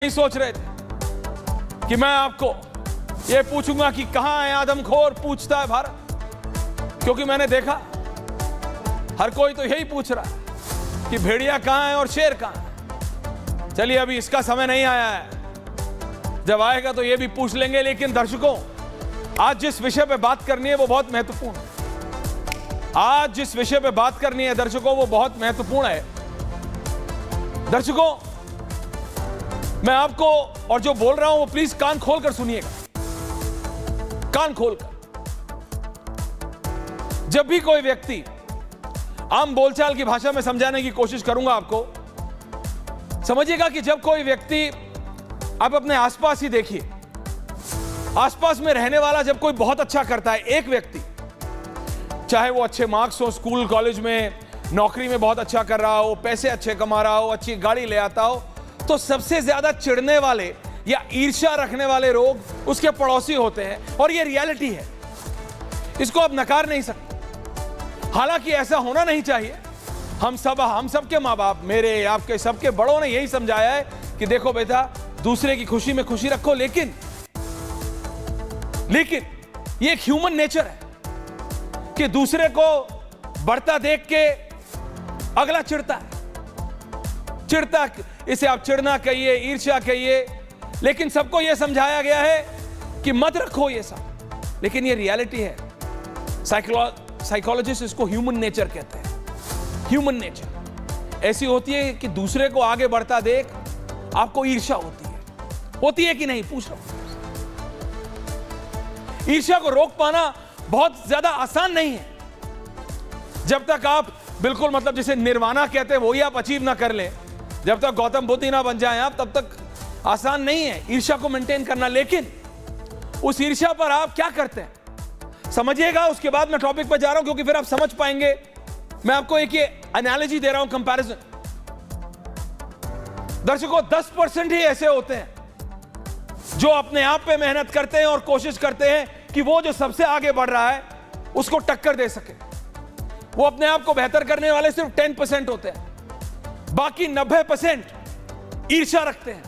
नहीं सोच रहे थे कि मैं आपको यह पूछूंगा कि कहां है आदमखोर, पूछता है भारत। क्योंकि मैंने देखा हर कोई तो यही पूछ रहा है कि भेड़िया कहां है और शेर कहां है। चलिए अभी इसका समय नहीं आया है, जब आएगा तो यह भी पूछ लेंगे। लेकिन दर्शकों, आज जिस विषय पे बात करनी है वो बहुत महत्वपूर्ण है। आज जिस विषय पे बात करनी है दर्शकों, वो बहुत महत्वपूर्ण है। दर्शकों, मैं आपको और जो बोल रहा हूं वो प्लीज कान खोलकर सुनिएगा, कान खोलकर। जब भी कोई व्यक्ति, आम बोलचाल की भाषा में समझाने की कोशिश करूंगा आपको, समझिएगा कि जब कोई व्यक्ति, आप अपने आसपास ही देखिए, आसपास में रहने वाला जब कोई बहुत अच्छा करता है, एक व्यक्ति, चाहे वो अच्छे मार्क्स हो, स्कूल कॉलेज में, नौकरी में बहुत अच्छा कर रहा हो, पैसे अच्छे कमा रहा हो, अच्छी गाड़ी ले आता हो, तो सबसे ज्यादा चिढ़ने वाले या ईर्ष्या रखने वाले लोग उसके पड़ोसी होते हैं। और ये रियलिटी है, इसको आप नकार नहीं सकते। हालांकि ऐसा होना नहीं चाहिए। हम सबके माँ बाप, मेरे, आपके, सबके बड़ों ने यही समझाया है कि देखो बेटा, दूसरे की खुशी में खुशी रखो। लेकिन ये एक ह्यूमन नेचर है कि दूसरे को बढ़ता देख के अगला चिढ़ता, इसे आप चिढ़ना कहिए, ईर्ष्या कहिए, लेकिन सबको यह समझाया गया है कि मत रखो ये सब। लेकिन ये रियलिटी है। साइकोलॉजिस्ट इसको ह्यूमन नेचर कहते हैं। ह्यूमन नेचर ऐसी होती है कि दूसरे को आगे बढ़ता देख आपको ईर्ष्या होती है कि नहीं, पूछ रहा हूं। ईर्ष्या को रोक पाना बहुत ज्यादा आसान नहीं है। जब तक आप बिल्कुल, मतलब जिसे निर्वाणा कहते हैं, वही आप अचीव ना कर लें, जब तक गौतम बुद्ध ना बन जाएं आप, तब तक आसान नहीं है ईर्ष्या को मेंटेन करना। लेकिन उस ईर्ष्या पर आप क्या करते हैं समझिएगा। उसके बाद मैं टॉपिक पर जा रहा हूं, क्योंकि फिर आप समझ पाएंगे। मैं आपको एक ये एनालॉजी दे रहा हूं, कंपैरिजन। दर्शकों, 10% ही ऐसे होते हैं जो अपने आप पे मेहनत करते हैं और कोशिश करते हैं कि वो जो सबसे आगे बढ़ रहा है उसको टक्कर दे सके। वो अपने आप को बेहतर करने वाले सिर्फ 10% होते हैं। बाकी 90% ईर्ष्या रखते हैं।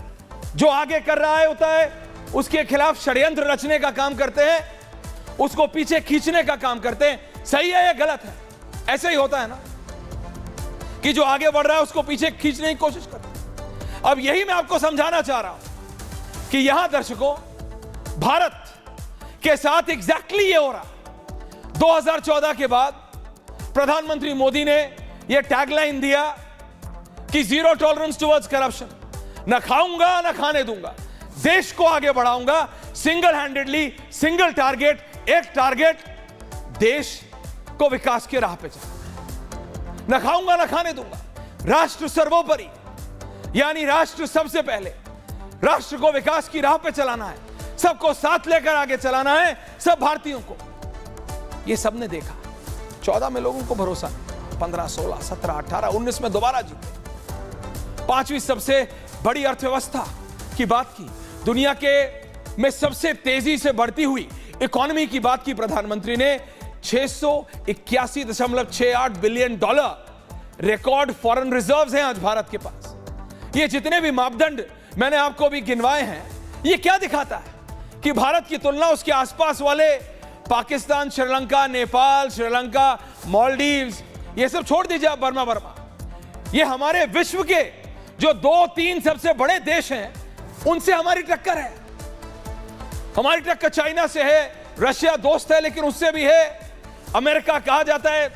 जो आगे कर रहा है होता है उसके खिलाफ षड्यंत्र रचने का काम करते हैं, उसको पीछे खींचने का काम करते हैं। सही है या गलत है? ऐसे ही होता है ना, कि जो आगे बढ़ रहा है उसको पीछे खींचने की कोशिश करते हैं। अब यही मैं आपको समझाना चाह रहा हूं कि यहां दर्शकों, भारत के साथ एग्जैक्टली ये हो रहा। 2014 के बाद प्रधानमंत्री मोदी ने यह टैगलाइन दिया कि जीरो टॉलरेंस टुवर्ड्स करप्शन। न खाऊंगा न खाने दूंगा, देश को आगे बढ़ाऊंगा, सिंगल हैंडेडली, सिंगल टारगेट, एक टारगेट, देश को विकास के राह पे चलाना। न खाऊंगा न खाने दूंगा, राष्ट्र सर्वोपरि, यानी राष्ट्र सबसे पहले, राष्ट्र को विकास की राह पे चलाना है, सबको साथ लेकर आगे चलाना है, सब भारतीयों को। ये सबने देखा। 14 में लोगों को भरोसा नहीं, 15, 16, 17, 18, 19 में दोबारा जीते। 5वीं सबसे बड़ी अर्थव्यवस्था की बात की, दुनिया के में सबसे तेजी से बढ़ती हुई इकोनॉमी की बात की प्रधानमंत्री ने। 681.68 billion dollar record foreign reserves हैं आज भारत के पास। ये जितने भी मापदंड मैंने आपको भी गिनवाए हैं, ये क्या दिखाता है कि भारत की तुलना उसके आसपास वाले पाकिस्तान, श्रीलंका, नेपाल, श्रीलंका, मालदीव्स, ये सब छोड़ दीजिए आप, बर्मा, ये हमारे विश्व के जो 2-3 सबसे बड़े देश हैं, उनसे हमारी टक्कर है। हमारी टक्कर चाइना से है, रशिया दोस्त है लेकिन उससे भी है, अमेरिका कहा जाता है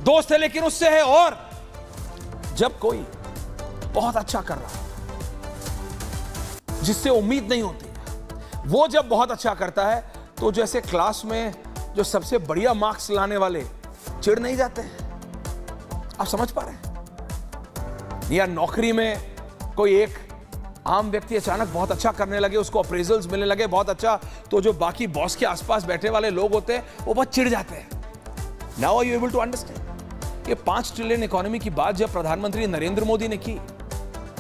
दोस्त है लेकिन उससे है। और जब कोई बहुत अच्छा कर रहा है, जिससे उम्मीद नहीं होती, वो जब बहुत अच्छा करता है, तो जैसे क्लास में जो सबसे बढ़िया मार्क्स लाने वाले चिढ़ नहीं जाते हैं। आप समझ पा रहे हैं? या नौकरी में कोई एक आम व्यक्ति अचानक बहुत अच्छा करने लगे, उसको अप्रेजल्स मिलने लगे बहुत अच्छा, तो जो बाकी बॉस के आसपास बैठे वाले लोग होते हैं वो बहुत चिढ़ जाते हैं। Now are you able to understand? ये 5 ट्रिलियन इकोनॉमी की बात जब प्रधानमंत्री नरेंद्र मोदी ने की,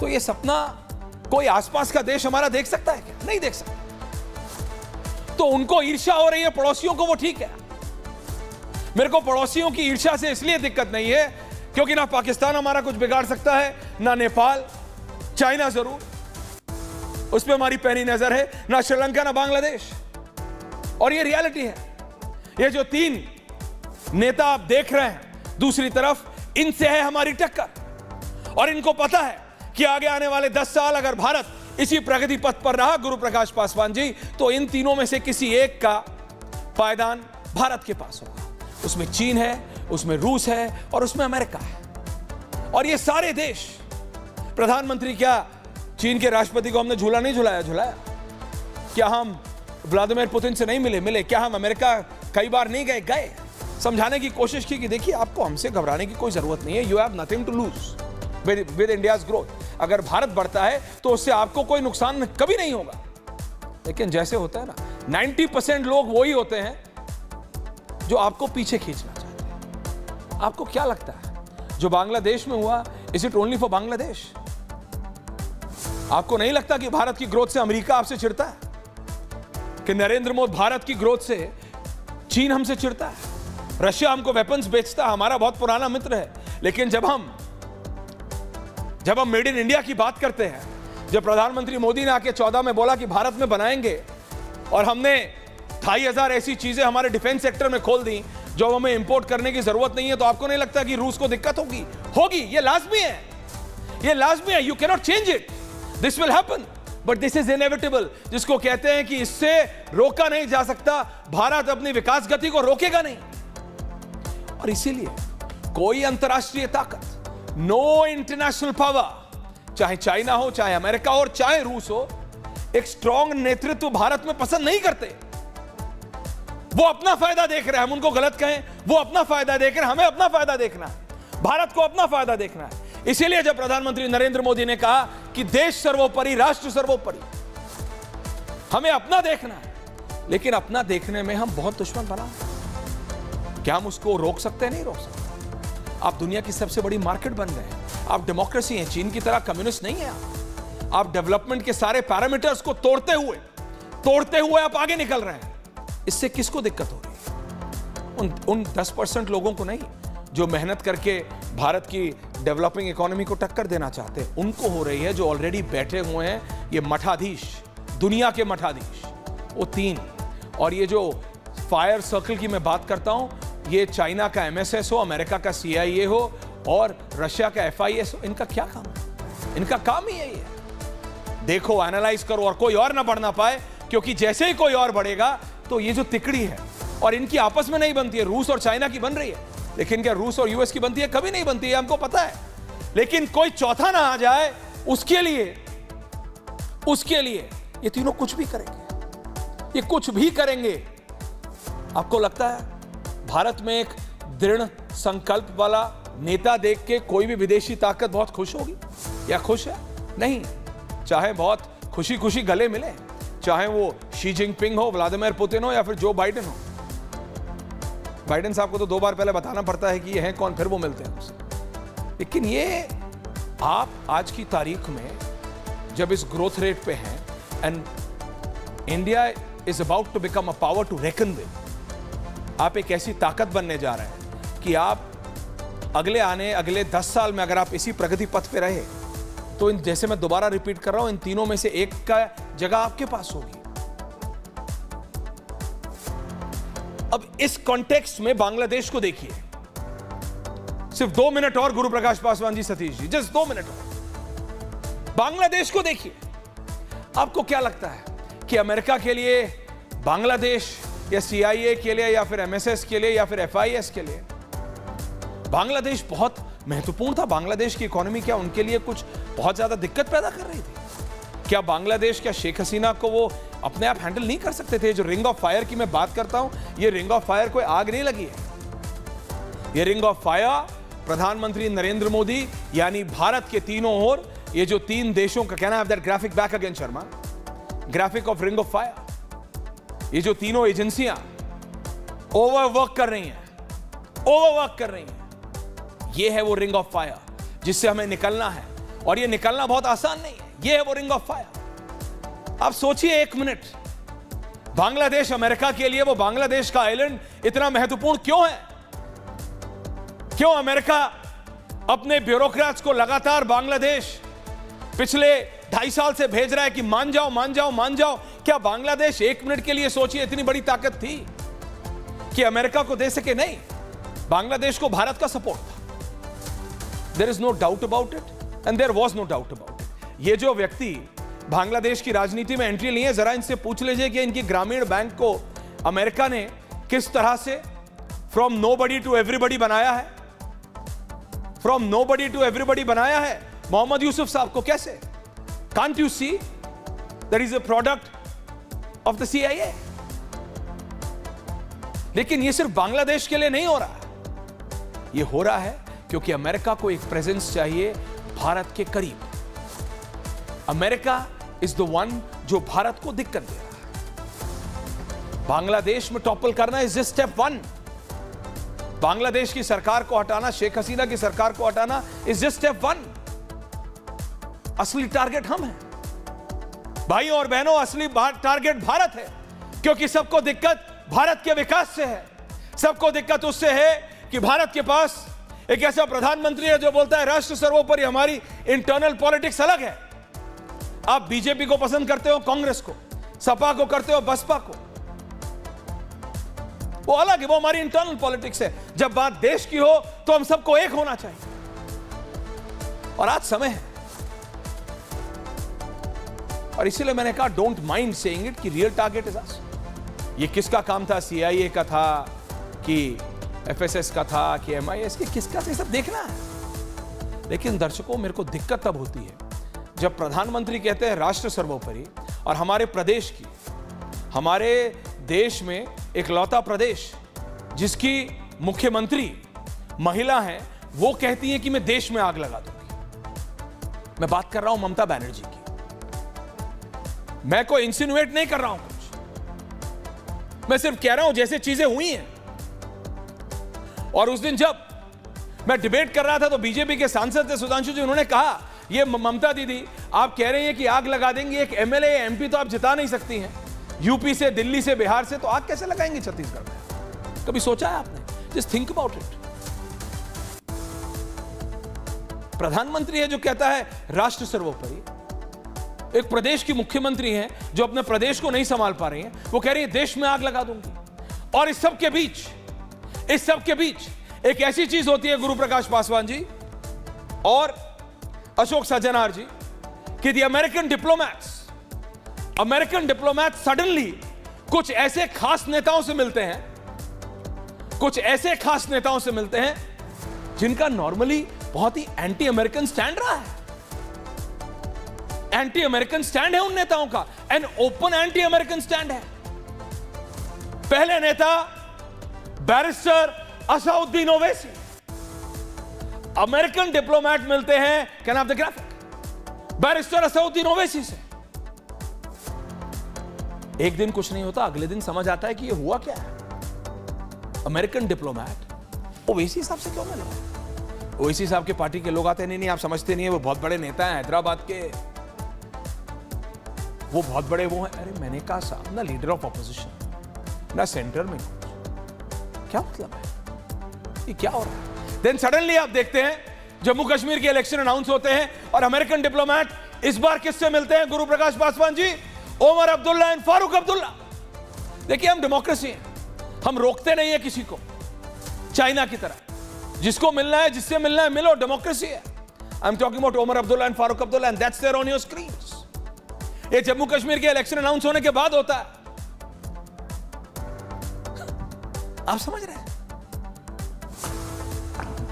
तो ये सपना कोई आसपास का देश हमारा देख सकता है क्या? नहीं देख सकता। तो उनको ईर्ष्या हो रही है पड़ोसियों को, वो ठीक है। मेरे को पड़ोसियों की ईर्ष्या से इसलिए दिक्कत नहीं है क्योंकि ना पाकिस्तान हमारा कुछ बिगाड़ सकता है, ना नेपाल, चाइना जरूर, उस पर हमारी पैनी नजर है, ना श्रीलंका ना बांग्लादेश। और ये रियलिटी है। ये जो तीन नेता आप देख रहे हैं, दूसरी तरफ इनसे है हमारी टक्कर। और इनको पता है कि आगे आने वाले 10 साल अगर भारत इसी प्रगति पथ पर रहा, गुरु प्रकाश पासवान जी, तो इन तीनों में से किसी एक का पायदान भारत के पास होगा। उसमें चीन है, उसमें रूस है और उसमें अमेरिका है। और ये सारे देश, प्रधानमंत्री, क्या चीन के राष्ट्रपति को हमने झूला नहीं झुलाया? क्या हम व्लादिमीर पुतिन से नहीं मिले? क्या हम अमेरिका कई बार नहीं गए? समझाने की कोशिश की कि देखिए, आपको हमसे घबराने की कोई जरूरत नहीं है। You have nothing to lose with India's growth. अगर भारत बढ़ता है तो उससे आपको कोई नुकसान कभी नहीं होगा। लेकिन जैसे होता है ना, 90% लोग वही होते हैं जो आपको पीछे खींचना चाहते हैं। आपको क्या लगता है जो बांग्लादेश में हुआ, is it only for Bangladesh? आपको नहीं लगता कि भारत की ग्रोथ से अमेरिका आपसे चिढ़ता है? कि नरेंद्र मोदी भारत की ग्रोथ से चीन हमसे चिढ़ता है? रशिया हमको वेपन्स बेचता है, हमारा बहुत पुराना मित्र है। लेकिन जब हम मेड इन इंडिया की बात करते हैं, जब प्रधानमंत्री मोदी ने आके 14 में बोला कि भारत में बनाएंगे, और हमने 2500 ऐसी चीजें हमारे डिफेंस सेक्टर में खोल दी जो हमें इंपोर्ट करने की जरूरत नहीं है, तो आपको नहीं लगता कि रूस को दिक्कत होगी? ये लाजमी है। You cannot change it, this will happen, but this is inevitable, जिसको कहते हैं कि इससे रोका नहीं जा सकता। भारत अपनी विकास गति को रोकेगा नहीं। और इसीलिए कोई अंतरराष्ट्रीय ताकत, नो इंटरनेशनल पावर, चाहे चाइना हो, चाहे अमेरिका हो, चाहे रूस हो, एक स्ट्रॉन्ग नेतृत्व भारत में पसंद नहीं करते। वो अपना फायदा देख रहे हैं। हम उनको गलत कहें, वो अपना फायदा देख रहे हैं, हमें अपना फायदा देखना है, भारत को अपना फायदा देखना है। इसीलिए जब प्रधानमंत्री नरेंद्र मोदी ने कहा कि देश सर्वोपरि, राष्ट्र सर्वोपरि, हमें अपना देखना है, लेकिन अपना देखने में हम बहुत दुश्मन बना। क्या हम उसको रोक सकते हैं? नहीं रोक सकते। आप दुनिया की सबसे बड़ी मार्केट बन गए हैं। आप डेमोक्रेसी हैं, चीन की तरह कम्युनिस्ट नहीं है। आप डेवलपमेंट के सारे पैरामीटर्स को तोड़ते हुए आप आगे निकल रहे हैं। इससे किसको दिक्कत हो रही है? उन 10% लोगों को नहीं, जो मेहनत करके भारत की डेवलपिंग इकोनॉमी को टक्कर देना चाहते हैं, उनको हो रही है, जो ऑलरेडी बैठे हुए हैं ये मठाधीश, दुनिया के मठाधीश, वो 3। और ये जो फायर सर्कल की मैं बात करता हूं, ये चाइना का MSS हो, अमेरिका का CIA हो और रशिया का FIS हो, इनका क्या काम है? इनका काम ही यही है। देखो, एनालाइज करो, और कोई और ना बढ़ना पाए, क्योंकि जैसे ही कोई और बढ़ेगा तो ये जो तिकड़ी है, और इनकी आपस में नहीं बनती है, रूस और चाइना की बन रही है, लेकिन क्या रूस और US की बनती है? कभी नहीं बनती है, हमको पता है। लेकिन कोई चौथा ना आ जाए, उसके लिए ये तीनों कुछ भी करेंगे। आपको लगता है भारत में एक दृढ़ संकल्प वाला नेता देख के कोई भी विदेशी ताकत बहुत खुश होगी या खुश है? नहीं। चाहे बहुत खुशी गले मिले, चाहे वो शी जिनपिंग हो, व्लादिमीर पुतिन हो या फिर जो बाइडेन हो। बाइडेन साहब को तो 2 बार पहले बताना पड़ता है कि ये हैं कौन, फिर वो मिलते हैं उससे। लेकिन ये आप आज की तारीख में जब इस ग्रोथ रेट पे हैं, and India is about to become a power to reckon with, आप एक ऐसी ताकत बनने जा रहे हैं कि आप अगले 10 साल में अगर आप इसी प्रगति पथ पे रहे, तो जैसे मैं दोबारा रिपीट कर रहा हूं, इन तीनों में से एक का जगह आपके पास होगी। अब इस कॉन्टेक्स्ट में बांग्लादेश को देखिए। सिर्फ 2 मिनट और गुरु प्रकाश पासवान जी, सतीश जी, जस्ट 2 मिनट और बांग्लादेश को देखिए। आपको क्या लगता है कि अमेरिका के लिए बांग्लादेश, या CIA के लिए, या फिर MSS के लिए, या फिर FIS के लिए बांग्लादेश बहुत महत्वपूर्ण था? बांग्लादेश की इकोनॉमी क्या उनके लिए कुछ बहुत ज्यादा दिक्कत पैदा कर रही थी? क्या बांग्लादेश, क्या शेख हसीना को वो अपने आप हैंडल नहीं कर सकते थे? जो रिंग ऑफ फायर की मैं बात करता हूं, ये रिंग ऑफ फायर कोई आग नहीं लगी है। ये रिंग ऑफ फायर प्रधानमंत्री नरेंद्र मोदी, यानी भारत के तीनों ओर, ये जो 3 देशों का, कहना है that graphic back again Sharma, graphic of ring of fire, ये जो तीनों एजेंसियां ओवरवर्क कर रही हैं, ये है वो रिंग ऑफ फायर जिससे हमें निकलना है। और ये निकलना बहुत आसान नहीं है, ये है वो रिंग ऑफ फायर। आप सोचिए 1 मिनट, बांग्लादेश अमेरिका के लिए, वो बांग्लादेश का आइलैंड इतना महत्वपूर्ण क्यों है? क्यों अमेरिका अपने ब्यूरोक्रेट्स को लगातार बांग्लादेश पिछले 2.5 साल से भेज रहा है कि मान जाओ मान जाओ मान जाओ। क्या बांग्लादेश 1 मिनट के लिए सोचिए इतनी बड़ी ताकत थी कि अमेरिका को दे सके? नहीं, बांग्लादेश को भारत का सपोर्ट था। There is no doubt about it and there was no doubt about it. ये जो व्यक्ति बांग्लादेश की राजनीति में एंट्री ली है, जरा इनसे पूछ लीजिए कि इनकी ग्रामीण बैंक को अमेरिका ने किस तरह से फ्रॉम नोबडी टू एवरीबडी बनाया है, फ्रॉम नोबडी टू एवरीबडी बनाया है मोहम्मद यूसुफ साहब को। कैसे? Can't you see that is a product of the CIA? लेकिन ये सिर्फ बांग्लादेश के लिए नहीं हो रहा, ये हो रहा है क्योंकि अमेरिका को एक प्रेजेंस चाहिए भारत के करीब। अमेरिका इज द वन जो भारत को दिक्कत दे रहा है। बांग्लादेश में टॉपल करना इज जस्ट स्टेप 1। बांग्लादेश की सरकार को हटाना, शेख हसीना की सरकार को हटाना इज जस्ट स्टेप 1। असली टारगेट हम हैं भाई और बहनों, असली टारगेट भारत है, क्योंकि सबको दिक्कत भारत के विकास से है। सबको दिक्कत उससे है कि भारत के पास एक ऐसा प्रधानमंत्री है जो बोलता है राष्ट्र सर्वोपरि, हमारी इंटरनल पॉलिटिक्स अलग है। आप बीजेपी को पसंद करते हो, कांग्रेस को, सपा को करते हो, बसपा को, वो अलग है, वो हमारी इंटरनल पॉलिटिक्स है। जब बात देश की हो तो हम सबको एक होना चाहिए और आज समय है। और इसीलिए मैंने कहा डोंट माइंड सेइंग इट कि रियल टारगेट इज अस। ये किसका काम था? CIA का था कि FSS का था कि MIS के, किसका था? सब देखना है। लेकिन दर्शकों, मेरे को दिक्कत तब होती है जब प्रधानमंत्री कहते हैं राष्ट्र सर्वोपरि और हमारे प्रदेश की, हमारे देश में एक लौता प्रदेश जिसकी मुख्यमंत्री महिला है, वो कहती है कि मैं देश में आग लगा दूंगी। मैं बात कर रहा हूं ममता बनर्जी की। मैं कोई इंसिनुएट नहीं कर रहा हूं कुछ, मैं सिर्फ कह रहा हूं जैसे चीजें हुई हैं। और उस दिन जब मैं डिबेट कर रहा था तो बीजेपी के सांसद थे सुधांशु जी, उन्होंने कहा ये ममता दीदी आप कह रही हैं कि आग लगा देंगी, एक MLA MP तो आप जिता नहीं सकती हैं, यूपी से, दिल्ली से, बिहार से, तो आग कैसे लगाएंगे छत्तीसगढ़ में? कभी सोचा है आपने? Just think about it. प्रधानमंत्री है जो कहता है राष्ट्र सर्वोपरि, एक प्रदेश की मुख्यमंत्री है जो अपने प्रदेश को नहीं संभाल पा रही है, वो कह रही है देश में आग लगा दूंगी। और इस सब के बीच एक ऐसी चीज होती है गुरु प्रकाश पासवान जी और अशोक सज्जनार जी कि द अमेरिकन डिप्लोमैट्स सडनली कुछ ऐसे खास नेताओं से मिलते हैं जिनका नॉर्मली बहुत ही एंटी अमेरिकन स्टैंड रहा है। एंटी अमेरिकन स्टैंड है उन नेताओं का, an open anti American stand है। पहले नेता barrister Asaduddin Owaisi, American diplomat मिलते हैं, can have the graphic, barrister Asaduddin Owaisi से। एक दिन कुछ नहीं होता, अगले दिन समझ आता है कि ये हुआ क्या है। अमेरिकन डिप्लोमैट ओवैसी साहब से क्यों मिले? ओवैसी साहब के पार्टी के लोग आते नहीं, आप समझते नहीं है, वो बहुत बड़े नेता हैं हैदराबाद के, वो बहुत बड़े वो हैं। अरे मैंने कहा साहब ना लीडर ऑफ ऑपोजिशन ना सेंटर में, क्या मतलब है, ये क्या हो रहा है? देन सडनली आप देखते हैं जम्मू कश्मीर के इलेक्शन अनाउंस होते हैं और अमेरिकन डिप्लोमैट इस बार किससे मिलते हैं? गुरु प्रकाश पासवान जी, ओमर अब्दुल्ला एंड फारूक अब्दुल्ला। देखिए हम डेमोक्रेसी हैं, हम रोकते नहीं है किसी को, चाइना की तरह जिसको मिलना है, जिससे मिलना है मिलो, डेमोक्रेसी है। I am talking about Omar Abdullah and Farooq Abdullah and that's there on your screens. ये जम्मू कश्मीर के इलेक्शन अनाउंस होने के बाद होता है। आप समझ रहे हैं?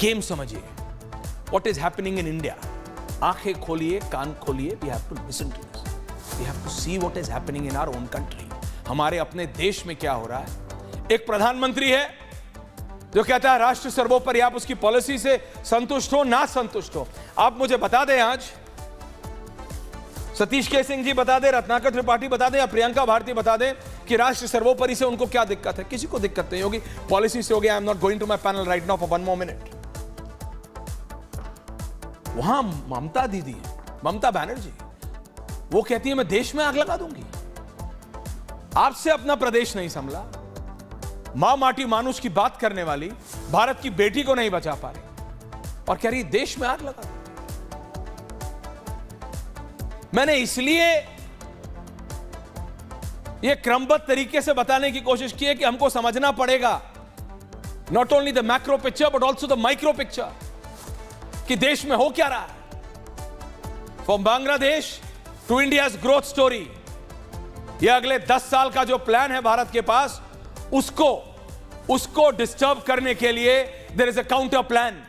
गेम समझिए, what is happening in India. आंखें खोलिए, कान खोलिए, we have to listen to this, we have to see what is happening in our own country. हमारे अपने देश में क्या हो रहा है। एक प्रधानमंत्री है जो कहता है राष्ट्र सर्वोपरि, आप उसकी पॉलिसी से संतुष्ट हो ना संतुष्ट हो। आप मुझे बता दें, आज सतीश के सिंह जी बता दें, रत्नाकर त्रिपाठी बता दें या प्रियंका भारती बता दें कि राष्ट्र सर्वोपरि से उनको क्या दिक्कत है। किसी को दिक्कत नहीं होगी, पॉलिसी से होगी। I am not going to my panel right now for 1 more minute। वहां ममता दीदी, ममता बनर्जी, वो कहती है मैं देश में आग लगा दूंगी। आपसे अपना प्रदेश नहीं संभला, मां माटी मानुष की बात करने वाली भारत की बेटी को नहीं बचा पा रही और कह रही देश में आग लगा दूंगी। मैंने इसलिए यह क्रमबद्ध तरीके से बताने की कोशिश की है कि हमको समझना पड़ेगा not only the macro picture but also the micro picture, कि देश में हो क्या रहा है। From Bangladesh to India's growth story, यह अगले 10 साल का जो प्लान है भारत के पास, उसको डिस्टर्ब करने के लिए there is a counter plan,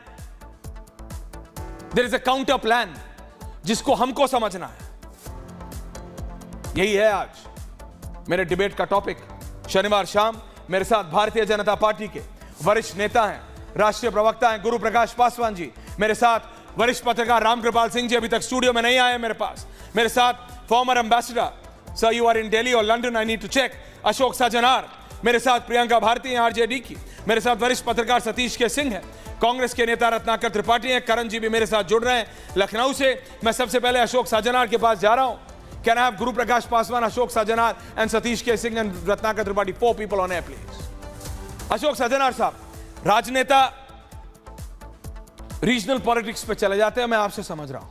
there is a counter plan जिसको हमको समझना है। यही है आज मेरे डिबेट का टॉपिक। शनिवार शाम मेरे साथ भारतीय जनता पार्टी के वरिष्ठ नेता हैं, राष्ट्रीय प्रवक्ता हैं गुरु प्रकाश पासवान जी, मेरे साथ वरिष्ठ पत्रकार रामकृपाल सिंह जी, अभी तक स्टूडियो में नहीं आए मेरे पास, मेरे साथ former ambassador, sir you are in Delhi और London, I need to check, Ashok Sajjanar, मेरे साथ प्रियंका भारती आरजेडी की, मेरे साथ वरिष्ठ पत्रकार सतीश के सिंह है, कांग्रेस के नेता रत्नाकर त्रिपाठी हैं, करण जी भी मेरे साथ जुड़ रहे हैं लखनऊ से। मैं सबसे पहले अशोक सजनार के पास जा रहा हूं। Can I have Guru Prakash Paswan, Ashok Sajjanar and Satish के Singh and Ratnakar Tripathi, 4 people on air please. Ashok Sajnar साहब, राजनेता रीजनल पॉलिटिक्स पे चले जाते हैं, मैं आपसे समझ रहा हूं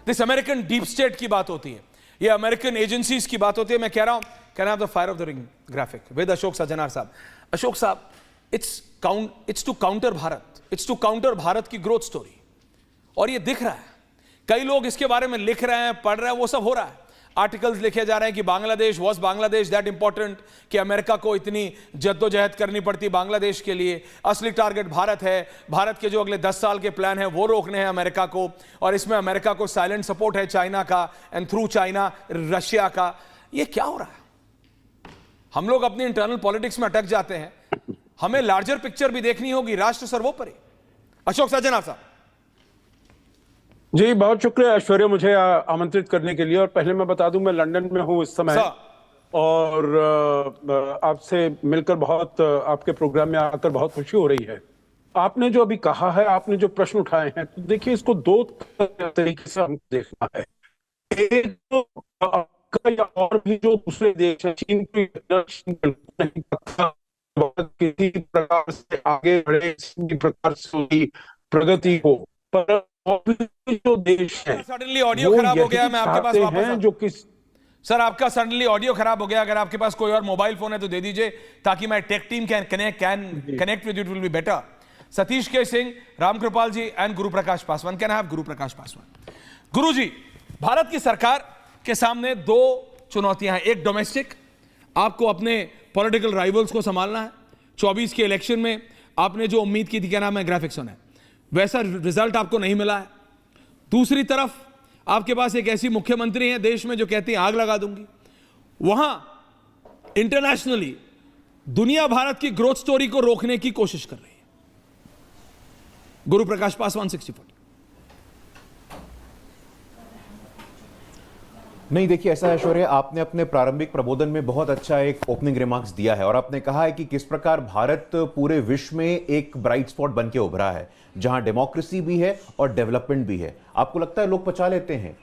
दिस अमेरिकन डीप स्टेट की बात होती है, ये अमेरिकन एजेंसीज की बात होती है। मैं कह रहा हूं can I have the fire of the ring graphic with Ashok Sajnar sahab. Ashok sahab, it's to counter Bharat, it's to counter Bharat की ग्रोथ स्टोरी, और ये दिख रहा है, कई लोग इसके बारे में लिख रहे हैं, पढ़ रहे हैं, वो सब हो रहा है, आर्टिकल्स लिखे जा रहे हैं कि Bangladesh was Bangladesh that important, कि अमेरिका को इतनी जद्दोजहद करनी पड़ती बांग्लादेश के लिए, असली टारगेट भारत है, भारत के जो अगले 10 साल के प्लान है वो रोकने हैं अमेरिका को, और इसमें अमेरिका को साइलेंट सपोर्ट है चाइना का एंड थ्रू चाइना रशिया का। ये क्या हो रहा है? हम लोग अपनी इंटरनल पॉलिटिक्स में अटक जाते हैं, हमें लार्जर पिक्चर भी देखनी होगी, राष्ट्र सर्वोपरि। अशोक सजनार साहब जी, बहुत शुक्रिया ऐश्वर्या मुझे आमंत्रित करने के लिए। और पहले मैं बता दूं, मैं लंदन में हूं इस समय, और आपसे मिलकर बहुत, आपके प्रोग्राम में आकर बहुत खुशी हो रही है। आपने जो अभी कहा है, आपने जो प्रश्न उठाए हैं, तो देखिए इसको 2 तरीके से हम देखना है। एक तो या और भी जो दूसरे देश हैं, चीन की नहीं पता किसी प्रकार से आगे बढ़े, किसी प्रकार से प्रगति हो, पर जो देश है सडनली ऑडियो खराब हो गया, मैं आपके पास वापस हैं जो किस सर आपका सडनली ऑडियो खराब हो गया, अगर आपके पास कोई और मोबाइल फोन है तो दे दीजिए ताकि मैं tech team can connect with it will be better. Satish के सिंह, रामकृपाल जी and Guru Prakash Paswan, can I have गुरु प्रकाश पासवान। गुरु जी, भारत की सरकार के सामने 2 चुनौतियां हैं, एक डोमेस्टिक, आपको अपने पॉलिटिकल राइवल्स को संभालना है, 24 के इलेक्शन में आपने जो उम्मीद की थी, क्या नाम है, ग्राफिक्स होना है, वैसा रिजल्ट आपको नहीं मिला है। दूसरी तरफ आपके पास एक ऐसी मुख्यमंत्री है देश में जो कहती है आग लगा दूंगी। वहां इंटरनेशनली दुनिया भारत की ग्रोथ स्टोरी को रोकने की कोशिश कर रही है। गुरु प्रकाश पासवान 60-40। नहीं, देखिए ऐसा है ऐश्वर्या, आपने अपने प्रारंभिक प्रबोधन में बहुत अच्छा एक ओपनिंग रिमार्क्स दिया है, और आपने कहा है कि किस प्रकार भारत पूरे विश्व में एक ब्राइट स्पॉट बन के उभरा है, जहां डेमोक्रेसी भी है और डेवलपमेंट भी है। आपको लगता है लोग पचा लेते हैं?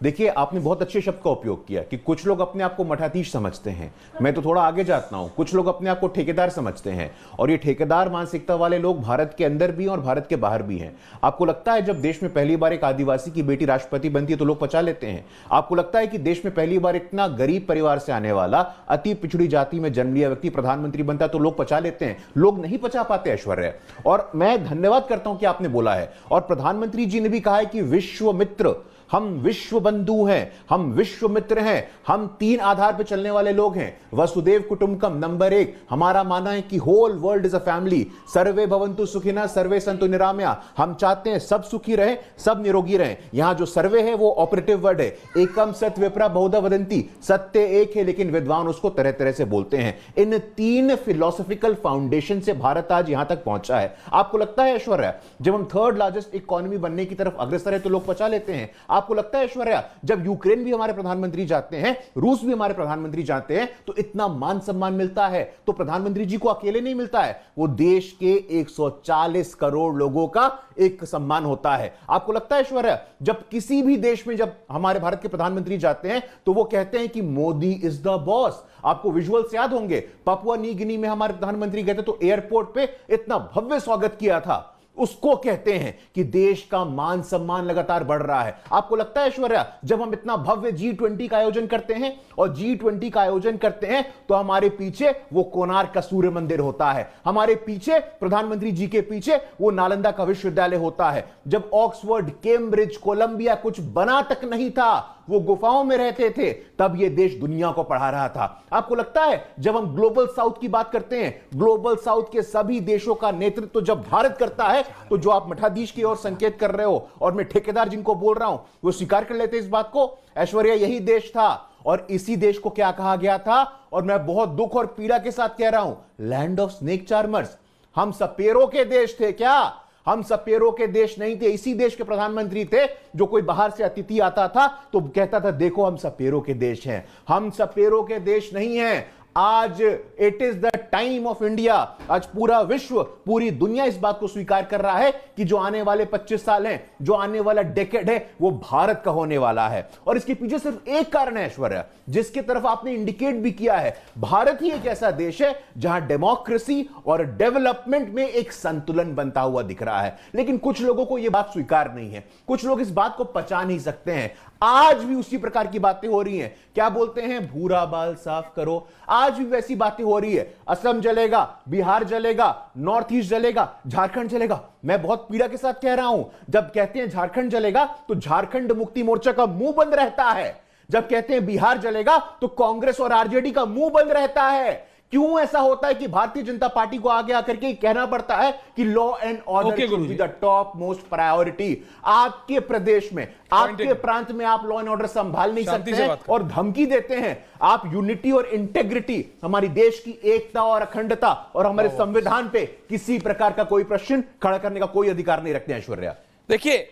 देखिए, आपने बहुत अच्छे शब्द का उपयोग किया कि कुछ लोग अपने आप को मठाधीश समझते हैं, मैं तो थोड़ा आगे जाता हूं, कुछ लोग अपने आप को ठेकेदार समझते हैं, और ये ठेकेदार मानसिकता वाले लोग भारत के अंदर भी और भारत के बाहर भी हैं। आपको लगता है जब देश में पहली बार एक आदिवासी की बेटी राष्ट्रपति बनती है तो लोग पचा लेते हैं? आपको लगता है कि देश में पहली बार इतना गरीब परिवार से आने वाला, अति पिछड़ी जाति में जन्म लिया व्यक्ति प्रधानमंत्री बनता है तो लोग पचा लेते हैं? लोग नहीं पचा पाते ऐश्वर्या, और मैं धन्यवाद करता हूं कि आपने बोला है। और प्रधानमंत्री जी ने भी कहा है कि विश्व मित्र, हम विश्व बंधु हैं, हम विश्व मित्र हैं, हम 3 आधार पर चलने वाले लोग हैं। वसुदेव कुटुंबकम, नंबर 1 हमारा मानना है कि whole world is a family, सर्वे भवन्तु सुखिनः सर्वे सन्तु निरामया। हम चाहते हैं सब सुखी रहे, सब निरोगी रहे। यहां जो सर्वे है वो ऑपरेटिव वर्ड है, एकम सत विप्रा बहुधा वदन्ति, सत्य एक है लेकिन विद्वान उसको तरह तरह से बोलते हैं। इन 3 फिलोसॉफिकल फाउंडेशन से भारत आज यहां तक पहुंचा है। आपको लगता है ऐश्वर्या, जब हम 3rd लार्जेस्ट इकोनॉमी बनने की तरफ अग्रसर है तो लोग पचा लेते हैं? आपको लगता है ऐश्वर्या, जब यूक्रेन भी हमारे प्रधानमंत्री जाते हैं, रूस भी हमारे प्रधानमंत्री जाते हैं, तो इतना मान सम्मान मिलता है? तो प्रधानमंत्री जी को अकेले नहीं मिलता है, वो देश के 140 करोड़ लोगों का एक सम्मान होता है। आपको लगता है ऐश्वर्या, जब किसी भी देश में जब हमारे भारत के प्रधानमंत्री जाते हैं तो वो कहते हैं कि मोदी इज द बॉस? आपको विजुअल्स याद होंगे, पापुआ न्यू गिनी में हमारे प्रधानमंत्री गए थे तो एयरपोर्ट पे इतना भव्य स्वागत किया था। उसको कहते हैं कि देश का मान सम्मान लगातार बढ़ रहा है। आपको लगता है ऐश्वर्या, जब हम इतना भव्य G20 का आयोजन करते हैं और G20 का आयोजन करते हैं तो हमारे पीछे वो कोणार्क का सूर्य मंदिर होता है, हमारे पीछे प्रधानमंत्री जी के पीछे वो नालंदा का विश्वविद्यालय होता है। जब ऑक्सफोर्ड, कैम्ब्रिज, कोलंबिया कुछ बना तक नहीं था, वो गुफाओं में रहते थे, तब ये देश दुनिया को पढ़ा रहा था। आपको लगता है जब हम ग्लोबल साउथ की बात करते हैं, ग्लोबल साउथ के सभी देशों का नेतृत्व जब भारत करता है, तो जो आप मठाधीश की ओर संकेत कर रहे हो और मैं ठेकेदार जिनको बोल रहा हूं वो स्वीकार कर लेते इस बात को। ऐश्वर्या, यही देश था और इसी देश को क्या कहा गया था, और मैं बहुत दुख और पीड़ा के साथ कह रहा हूं, लैंड ऑफ स्नेक चार्मर्स। हम सपेरों के देश थे क्या? हम सपेरों के देश नहीं थे। इसी देश के प्रधानमंत्री थे जो कोई बाहर से अतिथि आता था तो कहता था देखो हम सपेरों के देश हैं। हम सपेरों के देश नहीं हैं। आज it is the time of India. आज पूरा विश्व, पूरी दुनिया इस बात को स्वीकार कर रहा है कि जो आने वाले 25 साल हैं, जो आने वाला डेकेड है, वो भारत का होने वाला है। और इसके पीछे सिर्फ एक कारण है ऐश्वर्या, जिसकी तरफ आपने इंडिकेट भी किया है। भारत ही एक ऐसा देश है जहां डेमोक्रेसी और डेवलपमेंट में एक संतुलन बनता हुआ दिख रहा है। लेकिन कुछ लोगों को यह बात स्वीकार नहीं है, कुछ लोग इस बात को पचा नहीं सकते हैं। आज भी उसी प्रकार की बातें हो रही हैं। क्या बोलते हैं, भूरा बाल साफ करो। आज भी वैसी बातें हो रही है। असम जलेगा, बिहार जलेगा, नॉर्थ ईस्ट जलेगा, झारखंड जलेगा। मैं बहुत पीड़ा के साथ कह रहा हूं, जब कहते हैं झारखंड जलेगा तो झारखंड मुक्ति मोर्चा का मुंह बंद रहता है। जब कहते हैं बिहार जलेगा तो कांग्रेस और आरजेडी का मुंह बंद रहता है। क्यों ऐसा होता है कि भारतीय जनता पार्टी को आगे आकर के कहना पड़ता है कि law and order should be the top most priority. आपके प्रदेश में, आपके प्रांत में आप लॉ एंड ऑर्डर संभाल नहीं सकते हैं और धमकी देते हैं। आप यूनिटी और इंटेग्रिटी, हमारी देश की एकता और अखंडता और हमारे संविधान पे किसी प्रकार का कोई प्रश्न खड़ा करने का कोई अधिकार नहीं रखते हैं। ऐश्वर्या, देखिए,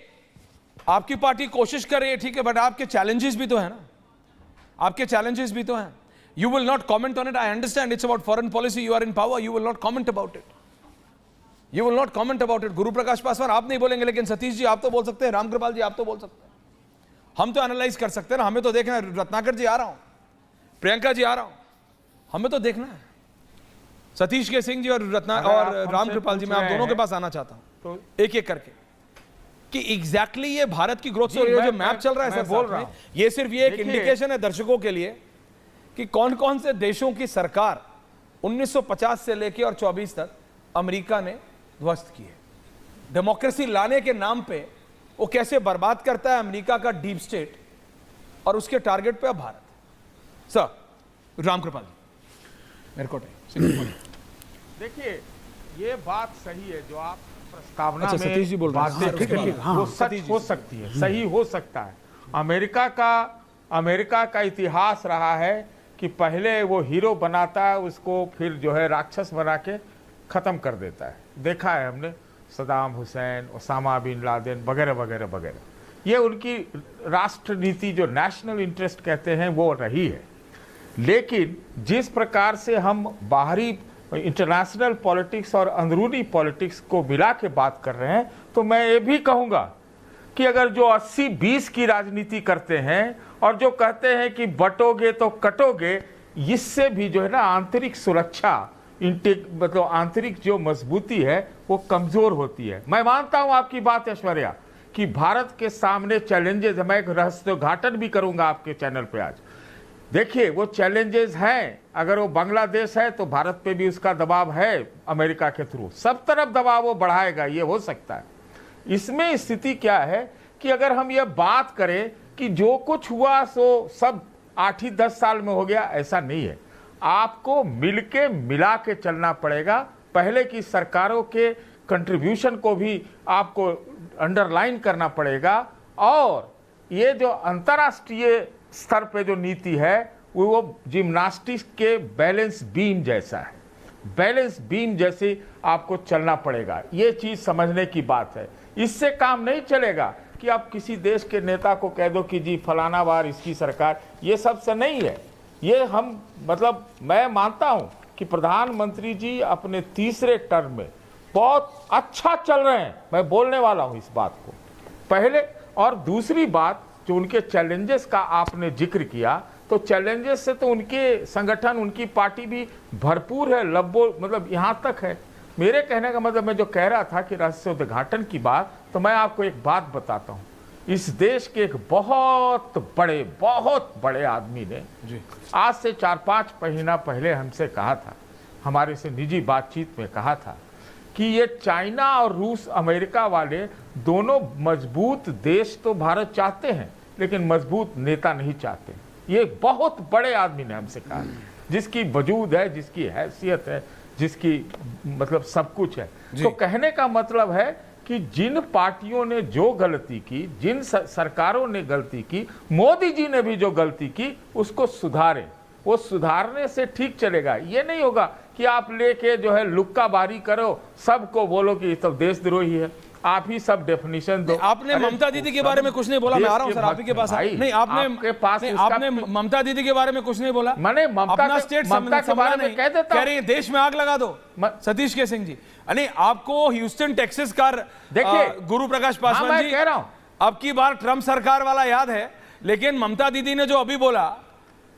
आपकी पार्टी कोशिश कर रही है, ठीक है, बट आपके चैलेंजेस भी तो है ना, आपके चैलेंजेस भी तो हैं। You will not comment on it. I understand it's about foreign policy. You are in power. You will not comment about it. You will not comment about it. गुरु प्रकाश पासवान आप नहीं बोलेंगे, लेकिन सतीश जी आप तो बोल सकते हैं, रामकृपाल जी आप तो बोल सकते हैं। हम तो एनालाइज कर सकते हैं ना, हमें तो देखना है। रत्नाकर जी आ रहा हूं, प्रियंका जी आ रहा हूं, हमें तो देखना है। सतीश के सिंह जी और रामकृपाल जी, मैं आप दोनों के पास आना चाहता हूं तो एक एक करके कि एग्जैक्टली ये भारत की ग्रोथ से जो मैप चल रहा है सर, बोल रहा हूं, ये सिर्फ ये एक इंडिकेशन है दर्शकों के लिए कि कौन कौन से देशों की सरकार 1950 से लेकर और 24 तक अमेरिका ने ध्वस्त की है। डेमोक्रेसी लाने के नाम पे वो कैसे बर्बाद करता है अमेरिका का डीप स्टेट, और उसके टारगेट पे अब भारत। सर रामकृपाल जी, मेरे को देखिए, ये बात सही है जो आप प्रस्तावना अच्छा, सतीश जी में बोल रहे हैं, वो सच हो सकती है, सही हो सकता है। अमेरिका का इतिहास रहा है कि पहले वो हीरो बनाता है, उसको फिर जो है राक्षस बना के खत्म कर देता है। देखा है हमने, Saddam Hussein, Osama bin Laden वगैरह वगैरह वगैरह। ये उनकी राष्ट्र नीति जो नेशनल इंटरेस्ट कहते हैं वो रही है। लेकिन जिस प्रकार से हम बाहरी इंटरनेशनल पॉलिटिक्स और अंदरूनी पॉलिटिक्स को मिला के बात कर रहे हैं, तो मैं ये भी कहूँगा कि अगर जो 80-20 की राजनीति करते हैं और जो कहते हैं कि बटोगे तो कटोगे, इससे भी जो है ना आंतरिक सुरक्षा, मतलब आंतरिक जो मजबूती है वो कमजोर होती है। मैं मानता हूं आपकी बात ऐश्वर्या कि भारत के सामने चैलेंजेस है। मैं एक रहस्योद्घाटन भी करूंगा आपके चैनल पे आज। देखिए, वो चैलेंजेस हैं। अगर वो बांग्लादेश है तो भारत पे भी उसका दबाव है, अमेरिका के थ्रू सब तरफ दबाव वो बढ़ाएगा, ये हो सकता है। इसमें स्थिति क्या है कि अगर हम ये बात करें कि जो कुछ हुआ सो सब 8-10 साल में हो गया, ऐसा नहीं है। आपको मिलके मिला के चलना पड़ेगा। पहले की सरकारों के कंट्रीब्यूशन को भी आपको अंडरलाइन करना पड़ेगा। और ये जो अंतर्राष्ट्रीय स्तर पे जो नीति है वो जिम्नास्टिक्स के बैलेंस बीम जैसा है, बैलेंस बीम जैसे आपको चलना पड़ेगा। ये चीज समझने की बात है। इससे काम नहीं चलेगा कि आप किसी देश के नेता को कह दो कि जी फलाना बार इसकी सरकार, ये सब से नहीं है। ये हम मतलब मैं मानता हूं कि प्रधानमंत्री जी अपने तीसरे टर्म में बहुत अच्छा चल रहे हैं। मैं बोलने वाला हूं इस बात को पहले। और दूसरी बात, जो उनके चैलेंजेस का आपने जिक्र किया, तो चैलेंजेस से तो उनके संगठन, उनकी पार्टी भी भरपूर है, लब्बो मतलब यहाँ तक है। मेरे कहने का मतलब, मैं जो कह रहा था कि रहस्योद्घाटन की बात, तो मैं आपको एक बात बताता हूँ। इस देश के एक बहुत बड़े आदमी ने आज से 4-5 महीना पहले हमसे कहा था, हमारे से निजी बातचीत में कहा था कि ये चाइना और रूस, अमेरिका वाले दोनों मजबूत देश तो भारत चाहते हैं, लेकिन मजबूत नेता नहीं चाहते। ये बहुत बड़े आदमी ने हमसे कहा, जिसकी वजूद है, जिसकी हैसियत है, जिसकी मतलब सब कुछ है। तो कहने का मतलब है कि जिन पार्टियों ने जो गलती की, जिन सरकारों ने गलती की, मोदी जी ने भी जो गलती की, उसको सुधारें। वो सुधारने से ठीक चलेगा। ये नहीं होगा कि आप लेके जो है लुक्काबारी करो, सबको बोलो कि ये तो देशद्रोही है, आप ही सब डेफिनेशन दो। आपने ममता दीदी के बारे में कुछ नहीं बोला। मैं आ रहा हूं सर आप ही के पास। नहीं, आपने ममता दीदी के बारे में कुछ नहीं बोला। मैंने अपना स्टेट ममता के बारे में कह देता, कह रही है देश में आग लगा दो। सतीश के सिंह जी, नहीं, आपको ह्यूस्टन टेक्सास का देखिए गुरु प्रकाश पासवान जी, मैं कह रहा हूं, अब की बार ट्रंप सरकार वाला याद है, लेकिन ममता दीदी ने जो अभी बोला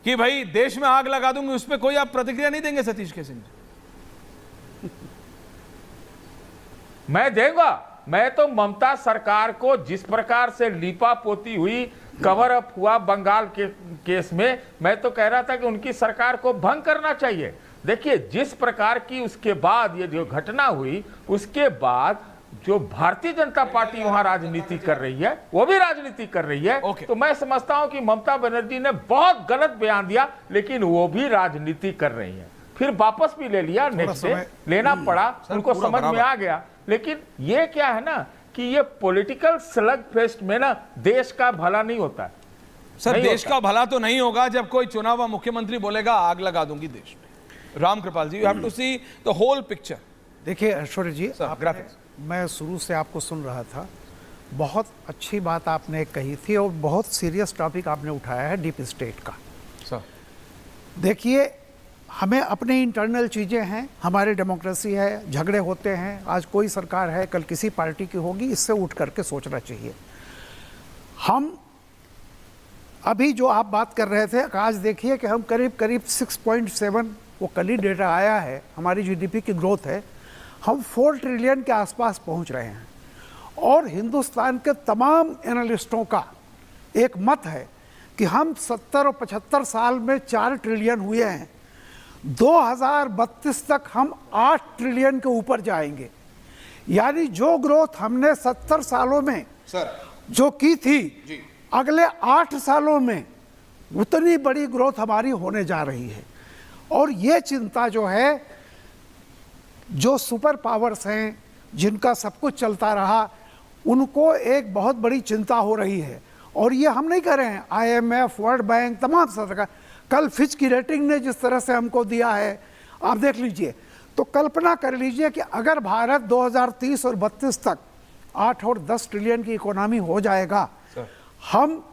कि भाई देश में आग लगा दूंगी, उस पर कोई आप प्रतिक्रिया नहीं देंगे सतीश के सिंह जी? मैं देगा। मैं तो ममता सरकार को जिस प्रकार से लीपा पोती हुई, कवर अप हुआ बंगाल के केस में, मैं तो कह रहा था कि उनकी सरकार को भंग करना चाहिए। देखिए, जिस प्रकार की उसके बाद ये जो घटना हुई, उसके बाद जो भारतीय जनता पार्टी वहां राजनीति कर रही है, वो भी राजनीति कर रही है। तो मैं समझता हूं कि ममता बनर्जी ने बहुत गलत बयान दिया, लेकिन वो भी राजनीति कर रही है। फिर वापस भी ले लिया, नेक्स्ट डे लेना पड़ा, उनको समझ में आ गया। लेकिन ये क्या है ना कि ये पॉलिटिकल स्लग फेस्ट में ना देश का भला नहीं होता सर। देश का भला तो नहीं होगा जब कोई चुना हुआ मुख्यमंत्री बोलेगा आग लगा दूंगी देश में। Ram Kripal ji, you have to see the whole picture. देखिए ऐश्वर्य जी, ग्राफिक्स, मैं शुरू से आपको सुन रहा था, बहुत अच्छी बात आपने कही थी और बहुत सीरियस टॉपिक आपने उठाया है, डीप स्टेट का। सर देखिए, हमें अपनी इंटरनल चीज़ें हैं, हमारी डेमोक्रेसी है, झगड़े होते हैं, आज कोई सरकार है, कल किसी पार्टी की होगी, इससे उठ करके सोचना चाहिए। हम अभी जो आप बात कर रहे थे, आज देखिए कि हम करीब 6.7, वो कल ही डेटा आया है, हमारी जीडीपी की ग्रोथ है, हम 4 ट्रिलियन के आसपास पहुंच रहे हैं। और हिंदुस्तान के तमाम एनालिस्टों का एक मत है कि हम 70 और 75 साल में 4 ट्रिलियन हुए हैं, 2032 तक हम 8 ट्रिलियन के ऊपर जाएंगे। यानी जो ग्रोथ हमने 70 सालों में जो की थी, अगले 8 सालों में उतनी बड़ी ग्रोथ हमारी होने जा रही है। और ये चिंता जो है, जो सुपर पावर्स हैं, जिनका सब कुछ चलता रहा, उनको एक बहुत बड़ी चिंता हो रही है। और ये हम नहीं कर रहे हैं, IMF, वर्ल्ड बैंक, तमाम सरकार, कल फिच की रेटिंग ने जिस तरह से हमको दिया है, आप देख लीजिए। तो कल्पना कर लीजिए कि अगर भारत 2030 और 32 तक 8 और 10 ट्रिलियन की इकोनॉमी हो जाएगा, हम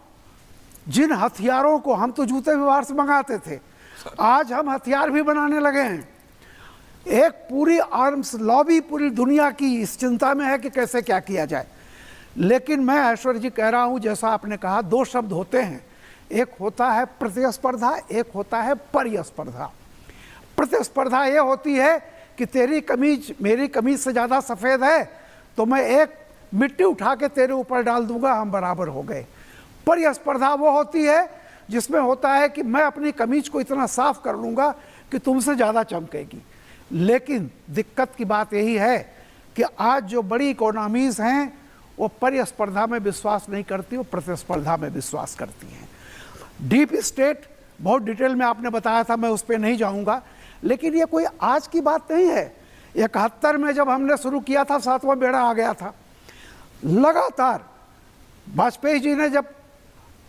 जिन हथियारों को, हम तो जूते भी बाहर से मंगाते थे, आज हम हथियार भी बनाने लगे हैं। एक पूरी आर्म्स लॉबी पूरी दुनिया की इस चिंता में है कि कैसे क्या किया जाए। लेकिन मैं ऐश्वर्य जी कह रहा हूं, जैसा आपने कहा, 2 शब्द होते हैं, एक होता है प्रतिस्पर्धा, एक होता है परिस्पर्धा। प्रतिस्पर्धा ये होती है कि तेरी कमीज मेरी कमीज से ज़्यादा सफ़ेद है, तो मैं एक मिट्टी उठा के तेरे ऊपर डाल दूंगा, हम बराबर हो गए। परिस्पर्धा वो होती है जिसमें होता है कि मैं अपनी कमीज को इतना साफ कर लूँगा कि तुमसे ज़्यादा चमकेगी। लेकिन दिक्कत की बात यही है कि आज जो बड़ी इकोनॉमीज़ हैं, वो परिस्पर्धा में विश्वास नहीं करती, वो प्रतिस्पर्धा में विश्वास करती हैं। डीप स्टेट बहुत डिटेल में आपने बताया था, मैं उस पर नहीं जाऊंगा, लेकिन ये कोई आज की बात नहीं है। 71 में जब हमने शुरू किया था, 7वां बेड़ा आ गया था। लगातार वाजपेयी जी ने जब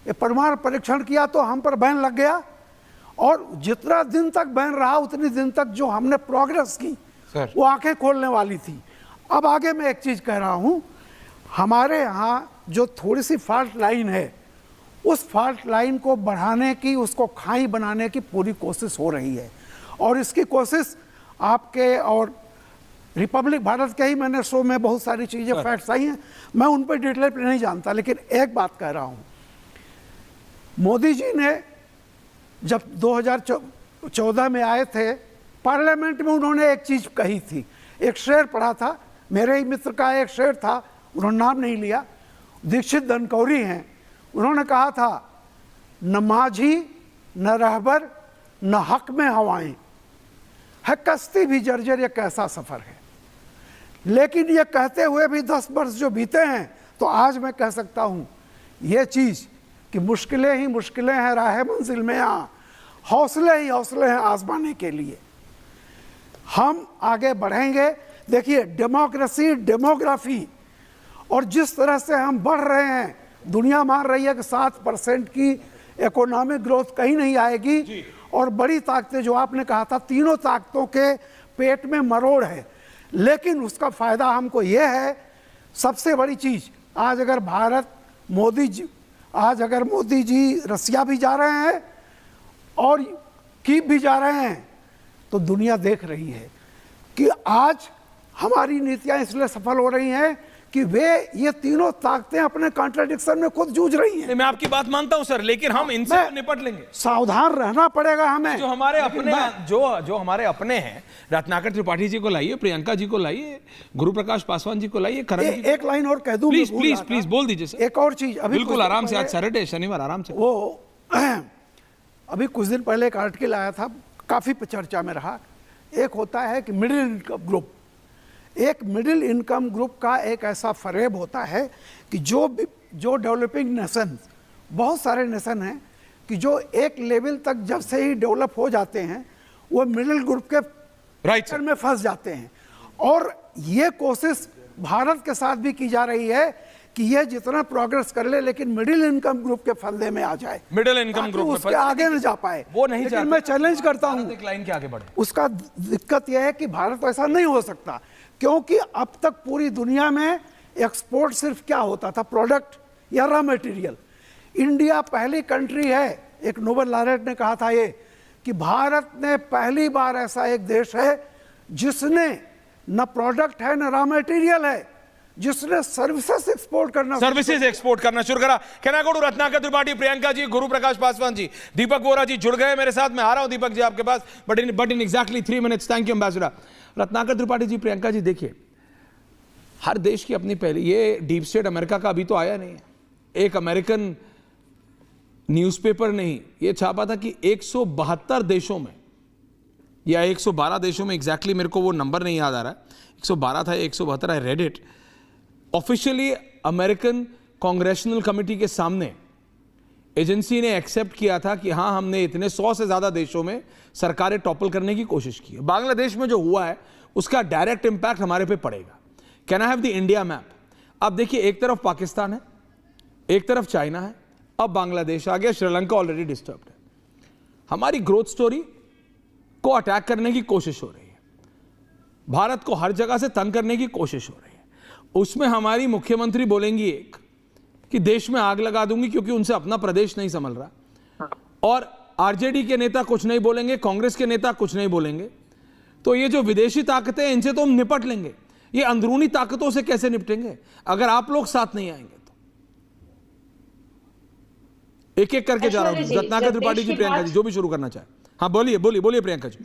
ये परमाणु परीक्षण किया तो हम पर बैन लग गया, और जितना दिन तक बैन रहा, उतनी दिन तक जो हमने प्रोग्रेस की, वो आंखें खोलने वाली थी। अब आगे मैं एक चीज़ कह रहा हूँ, हमारे यहाँ जो थोड़ी सी फॉल्ट लाइन है, उस फॉल्ट लाइन को बढ़ाने की, उसको खाई बनाने की पूरी कोशिश हो रही है। और इसकी कोशिश आपके और रिपब्लिक भारत के ही मैंने शो में बहुत सारी चीज़ें, फैक्ट्स आई हैं, मैं उन पर डिटेल पर नहीं जानता। लेकिन एक बात कह रहा हूँ, मोदी जी ने जब 2014 में आए थे, पार्लियामेंट में उन्होंने एक चीज़ कही थी एक शेर पढ़ा था, मेरे ही मित्र का एक शेर था, उन्होंने नाम नहीं लिया, दीक्षित दनकौरी हैं, उन्होंने कहा था, न माझी न रहबर न हक में हवाएं, है कश्ती भी जर्जर, ये कैसा सफर है। लेकिन ये कहते हुए भी 10 वर्ष जो बीते हैं, तो आज मैं कह सकता हूं ये चीज कि मुश्किलें ही मुश्किलें हैं राह मंजिल में, यहाँ हौसले ही हौसले हैं आजमाने के लिए। हम आगे बढ़ेंगे। देखिए, डेमोक्रेसी, डेमोग्राफी, और जिस तरह से हम बढ़ रहे हैं, दुनिया मान रही है कि 7% की इकोनॉमिक ग्रोथ कहीं नहीं आएगी, और बड़ी ताकतें जो आपने कहा था, तीनों ताकतों के पेट में मरोड़ है। लेकिन उसका फायदा हमको यह है, सबसे बड़ी चीज, आज अगर मोदी जी रसिया भी जा रहे हैं और कीव भी जा रहे हैं, तो दुनिया देख रही है कि आज हमारी नीतियां इसलिए सफल हो रही हैं कि वे ये तीनों ताकतें अपने कॉन्ट्रडिक्शन में खुद जूझ रही हैं। मैं आपकी बात मानता हूं सर, लेकिन हम इनसे तो निपट लेंगे। सावधान रहना पड़ेगा हमें। जो हमारे अपने जो हमारे अपने हैं, रत्नाकर त्रिपाठी जी को लाइए, प्रियंका जी को लाइए, गुरु प्रकाश पासवान जी को लाइए, करण जी। एक लाइन और कह दूं, प्लीज बोल दीजिए सर। एक और चीज, अभी बिल्कुल आराम से, आज सैटरडे शनिवार आराम से। वो अभी कुछ दिन पहले एक आर्टिकल आया था, काफी चर्चा में रहा। एक होता है कि मिडिल इनकम ग्रुप, एक मिडिल इनकम ग्रुप का एक ऐसा फरेब होता है कि जो डेवलपिंग नेशन, बहुत सारे नेशन हैं कि जो एक लेवल तक जब से ही डेवलप हो जाते हैं, वो मिडिल ग्रुप के राइट में फंस जाते हैं। और ये कोशिश भारत के साथ भी की जा रही है कि ये जितना प्रोग्रेस कर ले, लेकिन मिडिल इनकम ग्रुप के फंदे में आ जाए, मिडिल इनकम ग्रुप में उसके आगे न जा पाए। वो नहीं लेकिन मैं चैलेंज करता हूं, एक लाइन के आगे बढ़े। उसका दिक्कत यह है कि भारत ऐसा नहीं हो सकता, क्योंकि अब तक पूरी दुनिया में एक्सपोर्ट सिर्फ क्या होता था, प्रोडक्ट या रॉ मटेरियल। इंडिया पहली कंट्री है, एक नोबेल लॉरेट ने कहा था ये, कि भारत ने पहली बार ऐसा एक देश है जिसने न प्रोडक्ट है न रॉ मटेरियल है, जिसने सर्विसेज एक्सपोर्ट करना शुरू करा। कहना गुरु रत्नाकर त्रिपाठी, प्रियंका जी, गुरु प्रकाश पासवान जी, दीपक बोरा जी जुड़ गए मेरे साथ। मैं आ रहा हूं दीपक जी आपके पास, but in exactly 3 minutes. Thank you ambassador. Ratnakar Tripathi ji, Priyanka ji, देखिए, हर देश की अपनी पहली, ये डीप स्टेट अमेरिका का अभी तो आया नहीं है। एक अमेरिकन न्यूज़पेपर ने ही ये छापा था कि 172 देशों में या 112 देशों में, एग्जैक्टली मेरे को वो नंबर नहीं याद आ रहा है, 112 था या 172, I read it, officially American congressional committee के सामने एजेंसी ने एक्सेप्ट किया था कि हाँ, हमने इतने 100 से ज्यादा देशों में सरकारें टॉपल करने की कोशिश की है। बांग्लादेश में जो हुआ है उसका डायरेक्ट इंपैक्ट हमारे पे पड़ेगा। Can I have the India map? अब देखिए, एक तरफ पाकिस्तान है, एक तरफ चाइना है, अब बांग्लादेश आ गया, श्रीलंका ऑलरेडी डिस्टर्ब्ड है। हमारी ग्रोथ स्टोरी को अटैक करने की कोशिश हो रही है, भारत को हर जगह से तंग करने की कोशिश हो रही है। उसमें हमारी मुख्यमंत्री बोलेंगी एक कि देश में आग लगा दूंगी, क्योंकि उनसे अपना प्रदेश नहीं संभल रहा, और आरजेडी के नेता कुछ नहीं बोलेंगे, कांग्रेस के नेता कुछ नहीं बोलेंगे। तो ये जो विदेशी ताकतें हैं, इनसे तो हम निपट लेंगे, ये अंदरूनी ताकतों से कैसे निपटेंगे अगर आप लोग साथ नहीं आएंगे? तो एक एक करके जा रहा हूं, रत्नाकर त्रिपाठी जी, प्रियंका जी, जो भी शुरू करना चाहे। हाँ, बोलिए प्रियंका जी।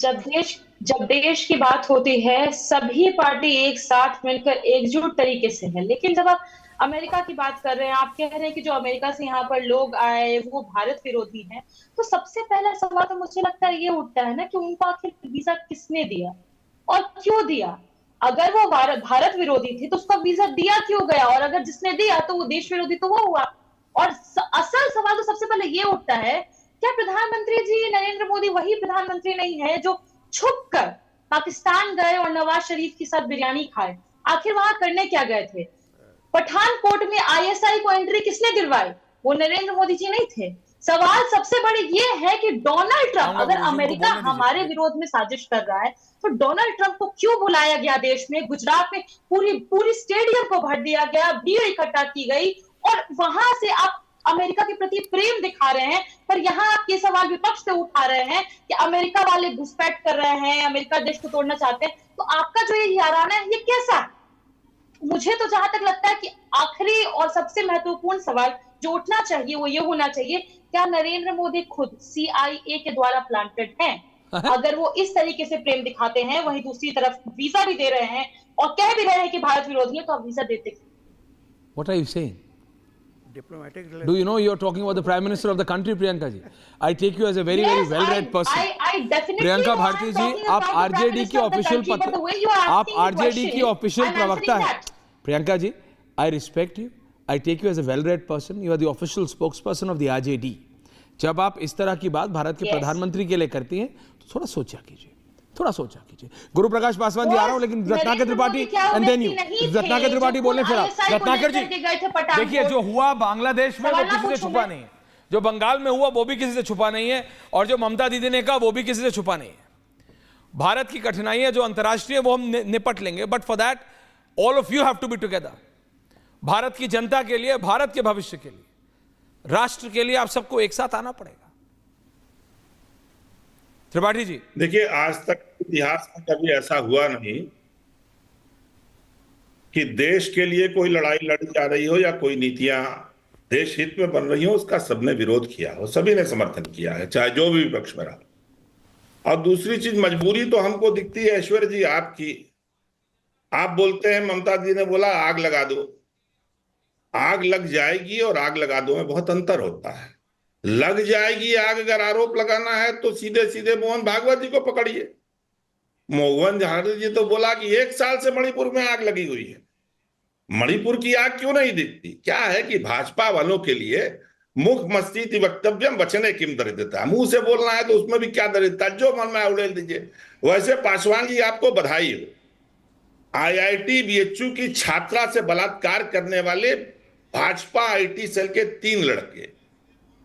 जब देश की बात होती है, सभी पार्टी एक साथ मिलकर एकजुट तरीके से है। लेकिन जब आप अमेरिका की बात कर रहे हैं, आप कह रहे हैं कि जो अमेरिका से यहाँ पर लोग आए वो भारत विरोधी हैं, तो सबसे पहला सवाल तो मुझे लगता है ये उठता है ना कि उनको आखिर वीजा किसने दिया और क्यों दिया? अगर वो भारत विरोधी थे तो उसका वीजा दिया क्यों गया, और अगर जिसने दिया तो वो देश विरोधी तो वो हुआ। और असल सवाल तो सबसे पहले ये उठता है, क्या प्रधानमंत्री जी नरेंद्र मोदी वही प्रधानमंत्री नहीं है जो छुपकर पाकिस्तान गए और नवाज शरीफ के साथ बिरयानी खाए? आखिर वहां करने क्या गए थे? पठानकोट में आईएसआई को एंट्री किसने दिलवाई? वो नरेंद्र मोदी जी नहीं थे। सवाल सबसे बड़ी ये है कि डोनाल्ड ट्रंप, अगर अमेरिका हमारे विरोध में साजिश कर रहा है, तो डोनाल्ड ट्रंप को क्यों बुलाया गया देश में? गुजरात में पूरी स्टेडियम को भर दिया गया, भीड़ इकट्ठा की गई, और वहां से आप अमेरिका के प्रति प्रेम दिखा रहे हैं। पर यहाँ आप ये सवाल विपक्ष से उठा रहे हैं कि अमेरिका वाले घुसपैठ कर रहे हैं, अमेरिका देश को तोड़ना चाहते हैं। तो आपका जो ये याराना है, ये कैसा? मुझे तो जहां तक लगता है कि आखिरी और सबसे महत्वपूर्ण सवाल जो उठना चाहिए वो ये होना चाहिए, क्या नरेंद्र मोदी खुद CIA के द्वारा प्लांटेड हैं? अगर वो इस तरीके से प्रेम दिखाते हैं, वहीं दूसरी तरफ वीजा भी दे रहे हैं और कह भी रहे हैं कि भारत विरोधी है, तो आप वीजा देते क्यों? What are you saying? Diplomatic Do you know you're talking about the Prime Minister of the country, Priyanka ji? I take you as a very Yes, well-read person. I definitely Priyanka know Bharti I'm ji, talking आप about the Prime RJD की Minister of the official country, but the way you are आप asking the RJD की question, official I'm प्रवक्ता answering है. that. Priyanka ji, I respect you. I take you as a well-read person. You are the official spokesperson of the RJD. जब आप इस तरह की बात भारत के Yes. प्रधानमंत्री के लिए करती हैं, तो थोड़ा सोचा कीजिए. थोड़ा सोचा कीजिए. गुरु प्रकाश पासवान जी आ रहा हूं, लेकिन Ratnakar Tripathi and then you. Ratnakar Tripathi बोलने फिर आप. रत्नाकर जी, देखिए जो हुआ बांग्लादेश में वो किसी से छुपा नहीं है. जो बंगाल में हुआ वो भी किसी से छुपा नहीं है, और जो ममता दीदी ने कहा वो भी किसी से छुपा नहीं है. भारत की कठिनाइयां जो अंतर्राष्ट्रीय वो हम निपट लेंगे, but for that all of you have to be together. Bharat की जनता के लिए, भारत के भविष्य के लिए, राष्ट्र के लिए आप सबको एक साथ आना पड़ेगा. त्रिपाठी जी, देखिए, आज तक इतिहास में कभी ऐसा हुआ नहीं कि देश के लिए कोई लड़ाई लड़ी जा रही हो या कोई नीतियां देश हित में बन रही हो, उसका सबने विरोध किया हो, सभी ने समर्थन किया है, चाहे जो भी विपक्ष में रहा. और दूसरी चीज, मजबूरी तो हमको दिखती है ऐश्वर्य जी आपकी. आप बोलते हैं ममता जी ने बोला आग लगा दो. आग लग जाएगी और आग लगा दो में बहुत अंतर होता है. लग जाएगी आग, अगर आरोप लगाना है तो सीधे सीधे मोहन भागवत जी को पकड़िए. मोहन भागवत जी तो बोला कि 1 साल से मणिपुर में आग लगी हुई है. मणिपुर की आग क्यों नहीं दिखती? क्या है कि भाजपा वालों के लिए मुख मस्ती वक्तव्यम वचने किम दरिद्रता, मुंह से बोलना है तो उसमें भी क्या दरिद्रता, जो मन में उड़ेल दीजिए. वैसे पासवान जी आपको बधाई हो. IIT BHU की छात्रा से बलात्कार करने वाले भाजपा IT सेल के 3 लड़के,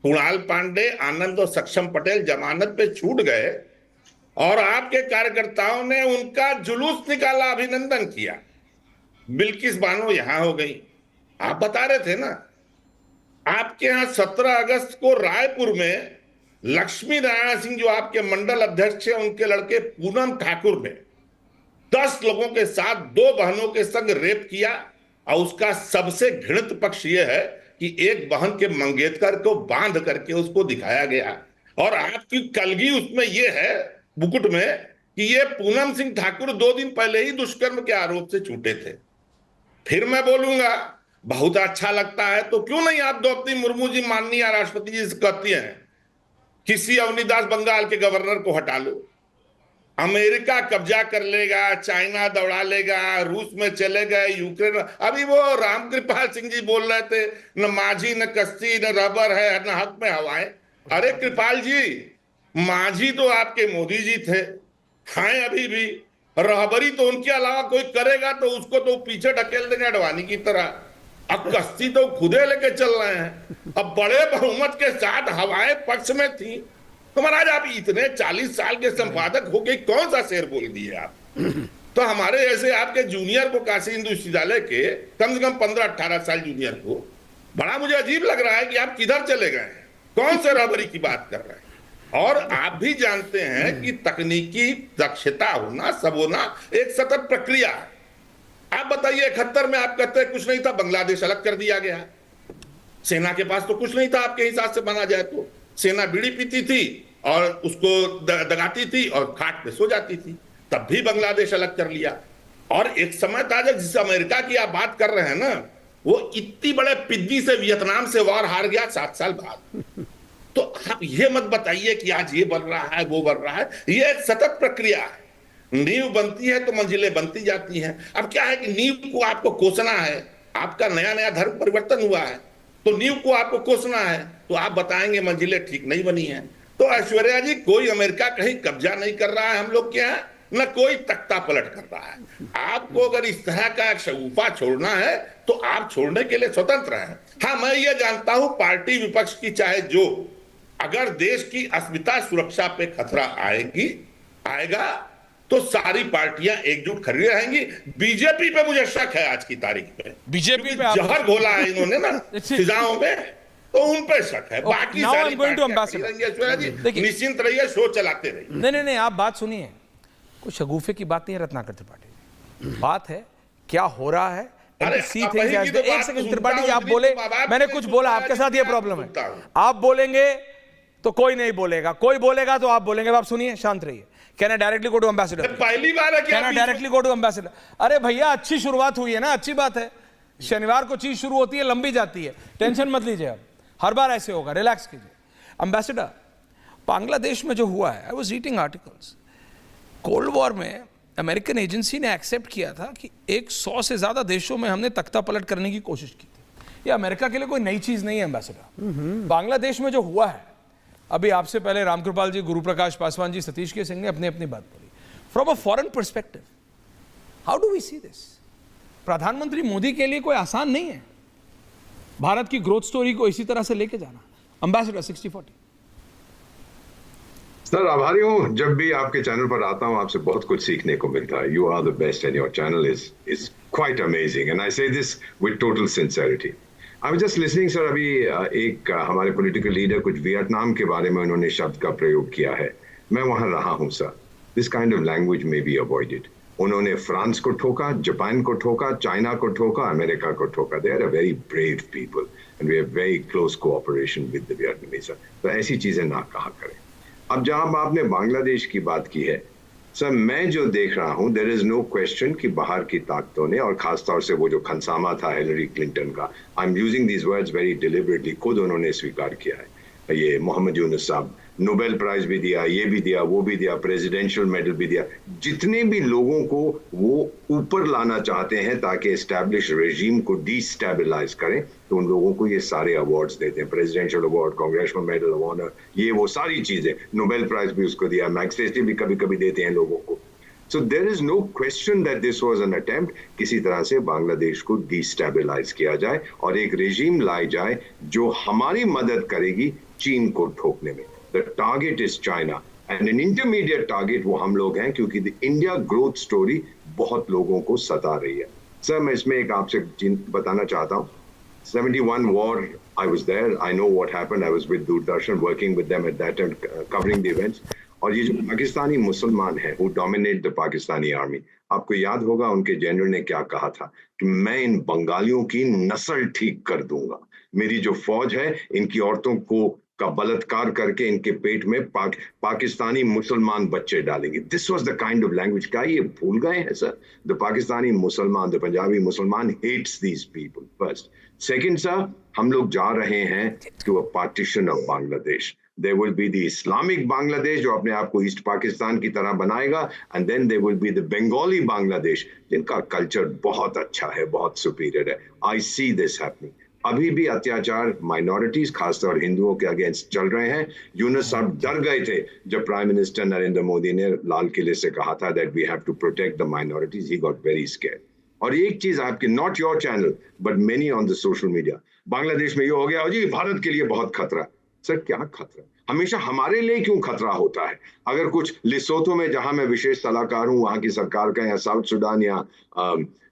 कुणाल पांडे, आनंद और सक्षम पटेल, जमानत पे छूट गए और आपके कार्यकर्ताओं ने उनका जुलूस निकाला, अभिनंदन किया. बिल्किस बानो यहां हो गई. आप बता रहे थे ना, आपके यहां 17 अगस्त को रायपुर में लक्ष्मी नारायण सिंह जो आपके मंडल अध्यक्ष है, उनके लड़के पूनम ठाकुर ने 10 लोगों के साथ 2 बहनों के संग रेप किया. और उसका सबसे घृणित पक्ष यह है कि एक बहन के मंगेतर को बांध करके उसको दिखाया गया. और आपकी कलगी उसमें यह है मुकुट में कि ये पूनम सिंह ठाकुर 2 दिन पहले ही दुष्कर्म के आरोप से छूटे थे. फिर मैं बोलूंगा, बहुत अच्छा लगता है तो क्यों नहीं आप द्रौपदी मुर्मू जी, माननीय राष्ट्रपति जी से कहती हैं किसी अवनीदास बंगाल के गवर्नर को हटा लो. अमेरिका कब्जा कर लेगा, चाइना दौड़ा लेगा, रूस में चले गए, यूक्रेन. अभी वो रामकृपाल सिंह जी बोल रहे थे न माझी न कश्ती न रबर है न हक में हवाएं. अरे कृपाल जी, माझी तो आपके मोदी जी थे, हैं अभी भी. रहबरी तो उनके अलावा कोई करेगा तो उसको तो पीछे ढकेल देंगे अडवाणी की तरह. अब कश्ती तो खुदे लेके चल रहे हैं. अब बड़े बहुमत के साथ हवाएं पक्ष में थी. तो महाराज आप इतने 40 साल के संपादक हो गए, कौन सा शेर बोल दिए आप? तो हमारे ऐसे आपके जूनियर को काशी हिंदू विश्वविद्यालय के कम से कम 15-18 साल जूनियर को बड़ा मुझे अजीब लग रहा है कि आप किधर चले गए हैं, कौन से रहबरी की बात कर रहे हैं. और आप भी जानते हैं कि तकनीकी दक्षता होना, सब होना एक सतत प्रक्रिया है. आप बताइए 71 में आप कहते हैं कुछ नहीं था, बांग्लादेश अलग कर दिया गया. सेना के पास तो कुछ नहीं था आपके हिसाब से माना जाए तो. सेना बीड़ी पीती थी और उसको दगाती थी और खाट पे सो जाती थी. तब भी बांग्लादेश अलग कर लिया. और एक समय था जब जिस अमेरिका की आप बात कर रहे हैं ना, वो इतनी बड़े पिद्दी से वियतनाम से वार हार गया 7 साल बाद. तो आप ये मत बताइए कि आज ये बन रहा है वो बन रहा है. ये एक सतत प्रक्रिया है. नींव बनती है तो मंजिलें बनती जाती हैं. अब क्या है कि नींव को आपको कोसना है. आपका नया नया धर्म परिवर्तन हुआ है तो नींव को आपको कोसना है, तो आप बताएंगे मंजिलें ठीक नहीं बनी हैं. तो ऐश्वर्या जी, कोई अमेरिका कहीं कब्जा नहीं कर रहा है हम लोग के यहाँ, न कोई तख्ता पलट कर रहा है. आपको अगर इस तरह का एक शगुफा छोड़ना है तो आप छोड़ने के लिए स्वतंत्र हैं. हाँ, मैं ये जानता हूं पार्टी विपक्ष की चाहे जो, अगर देश की अस्मिता सुरक्षा पे खतरा आएगा तो सारी पार्टियां एकजुट खड़ी रहेंगी. बीजेपी पे मुझे शक है आज की तारीख पे. बीजेपी पे जहर घोला है इन्होंने ना फिजाओं में, तो उन पे शक है. बाकी सारी पार्टियां निश्चिंत रहिए, शो चलाते रहिए. नहीं, आप बात सुनिए. कुछ शगुफे की बात नहीं है रत्नाकर त्रिपाठी. बात है क्या हो रहा है. एक सेकंड त्रिपाठी जी, आप बोले, मैंने कुछ बोला, आपके साथ ये प्रॉब्लम है. आप बोलेंगे तो कोई नहीं बोलेगा, कोई बोलेगा तो आप बोलेंगे। आप सुनिए, शांत रहिए। Can I directly go to ambassador? पहली बार है क्या? Can I directly go to ambassador? अरे भैया, अच्छी शुरुआत हुई है ना, अच्छी बात है। शनिवार को चीज शुरू होती है, लंबी जाती है, टेंशन मत लीजिए। अब हर बार ऐसे होगा, रिलैक्स कीजिए। एम्बेसडर, बांग्लादेश में जो हुआ है, I was reading articles, cold war में अमेरिकन एजेंसी ने एक्सेप्ट किया था कि 100 से ज्यादा देशों में हमने तख्ता पलट करने की कोशिश की थी। ये अमेरिका के लिए कोई नई चीज नहीं है एम्बेसडर। बांग्लादेश में जो हुआ है, अभी आपसे पहले रामकृपाल जी, गुरु प्रकाश पासवान जी, सतीश के सिंह ने अपनी अपनी बात बोली। From a foreign perspective, how do we see this? प्रधानमंत्री मोदी के लिए कोई आसान नहीं है भारत की ग्रोथ स्टोरी को इसी तरह से लेके जाना। एम्बेसडर 60-40। सर, आभारी हूँ। जब भी आपके चैनल पर आता हूँ आपसे बहुत कुछ सीखने को मिलता है। You are the best and your channel is quite amazing and I say this with total sincerity. I was just listening sir, अभी एक हमारे पॉलिटिकल लीडर कुछ वियतनाम के बारे में उन्होंने शब्द का प्रयोग किया है। मैं वहां रहा हूं sir. This kind of language may be avoided. उन्होंने फ्रांस को ठोका, जापान को ठोका, चाइना को ठोका, अमेरिका को ठोका। They are a very brave people and we have very close cooperation with the Vietnamese. तो ऐसी चीजें ना कहा करें। अब जहां आपने बांग्लादेश की बात की है सर, मैं जो देख रहा हूं, देयर इज नो क्वेश्चन कि बाहर की ताकतों ने, और खासतौर से वो जो खनसामा था हिलरी क्लिंटन का, I am using these words very deliberately, खुद उन्होंने स्वीकार किया है। ये मोहम्मद यूनुस साहब, नोबेल प्राइज भी दिया, ये भी दिया, वो भी दिया, प्रेसिडेंशियल मेडल भी दिया। जितने भी लोगों को वो ऊपर लाना चाहते हैं ताकि एस्टैब्लिश रेजीम को डिस्टेबलाइज करें, तो उन लोगों को ये सारे अवार्ड्स देते हैं। Presidential award, congressman medal of honour, ये वो सारी चीजें, नोबेल प्राइज भी उसको दिया, मैग्सेसे भी कभी कभी देते हैं लोगों को। So there is no question that this was an attempt किसी तरह से बांग्लादेश को डिस्टेबलाइज किया जाए और एक रेजीम लाई जाए जो हमारी मदद करेगी चीन को ठोकने में। The target is China and an intermediate target वो हम लोग हैं, क्योंकि the India growth story बहुत लोगों को सता रही है। सर, मैं इसमें एक आपसे बताना चाहता हूँ। 71 war, I was there, I know what happened, I was with Doordarshan working with them at that time, covering the events। और ये जो पाकिस्तानी मुसलमान हैं who dominate the Pakistani army, आपको याद होगा उनके जनरल ने क्या कहा था कि मैं इन बंगालियों की नस्ल ठीक कर दूंगा। मेरी जो फौज है इनकी औरतों को का बलात्कार करके इनके पेट में पाकिस्तानी मुसलमान बच्चे डालेंगे। This was the kind of language. क्या ये भूल गए हैं सर? द पाकिस्तानी मुसलमान, the Punjabi Musalman hates these people first. Second sir, हम लोग जा रहे हैं to a partition of Bangladesh. There will be the Islamic Bangladesh जो अपने आप को ईस्ट पाकिस्तान की तरह बनाएगा, and then there will be the Bengali Bangladesh जिनका कल्चर बहुत अच्छा है, बहुत सुपीरियर है। I see this happening। अभी भी अत्याचार माइनॉरिटीज, खासतौर हिंदुओं के अगेंस्ट चल रहे हैं। यूनुस साहब डर गए थे जब प्राइम मिनिस्टर नरेंद्र मोदी ने लाल किले से कहा था that we have to protect the minorities. He got very scared. और एक चीज आपके, not your channel but many on the social media, Bangladesh में ये हो गया जी भारत के लिए बहुत खतरा। सर, क्या खतरा? हमेशा हमारे लिए क्यों खतरा होता है? अगर कुछ लिसोतो में, जहां मैं विशेष सलाहकार हूं वहां की सरकार का, या साउथ सुडान या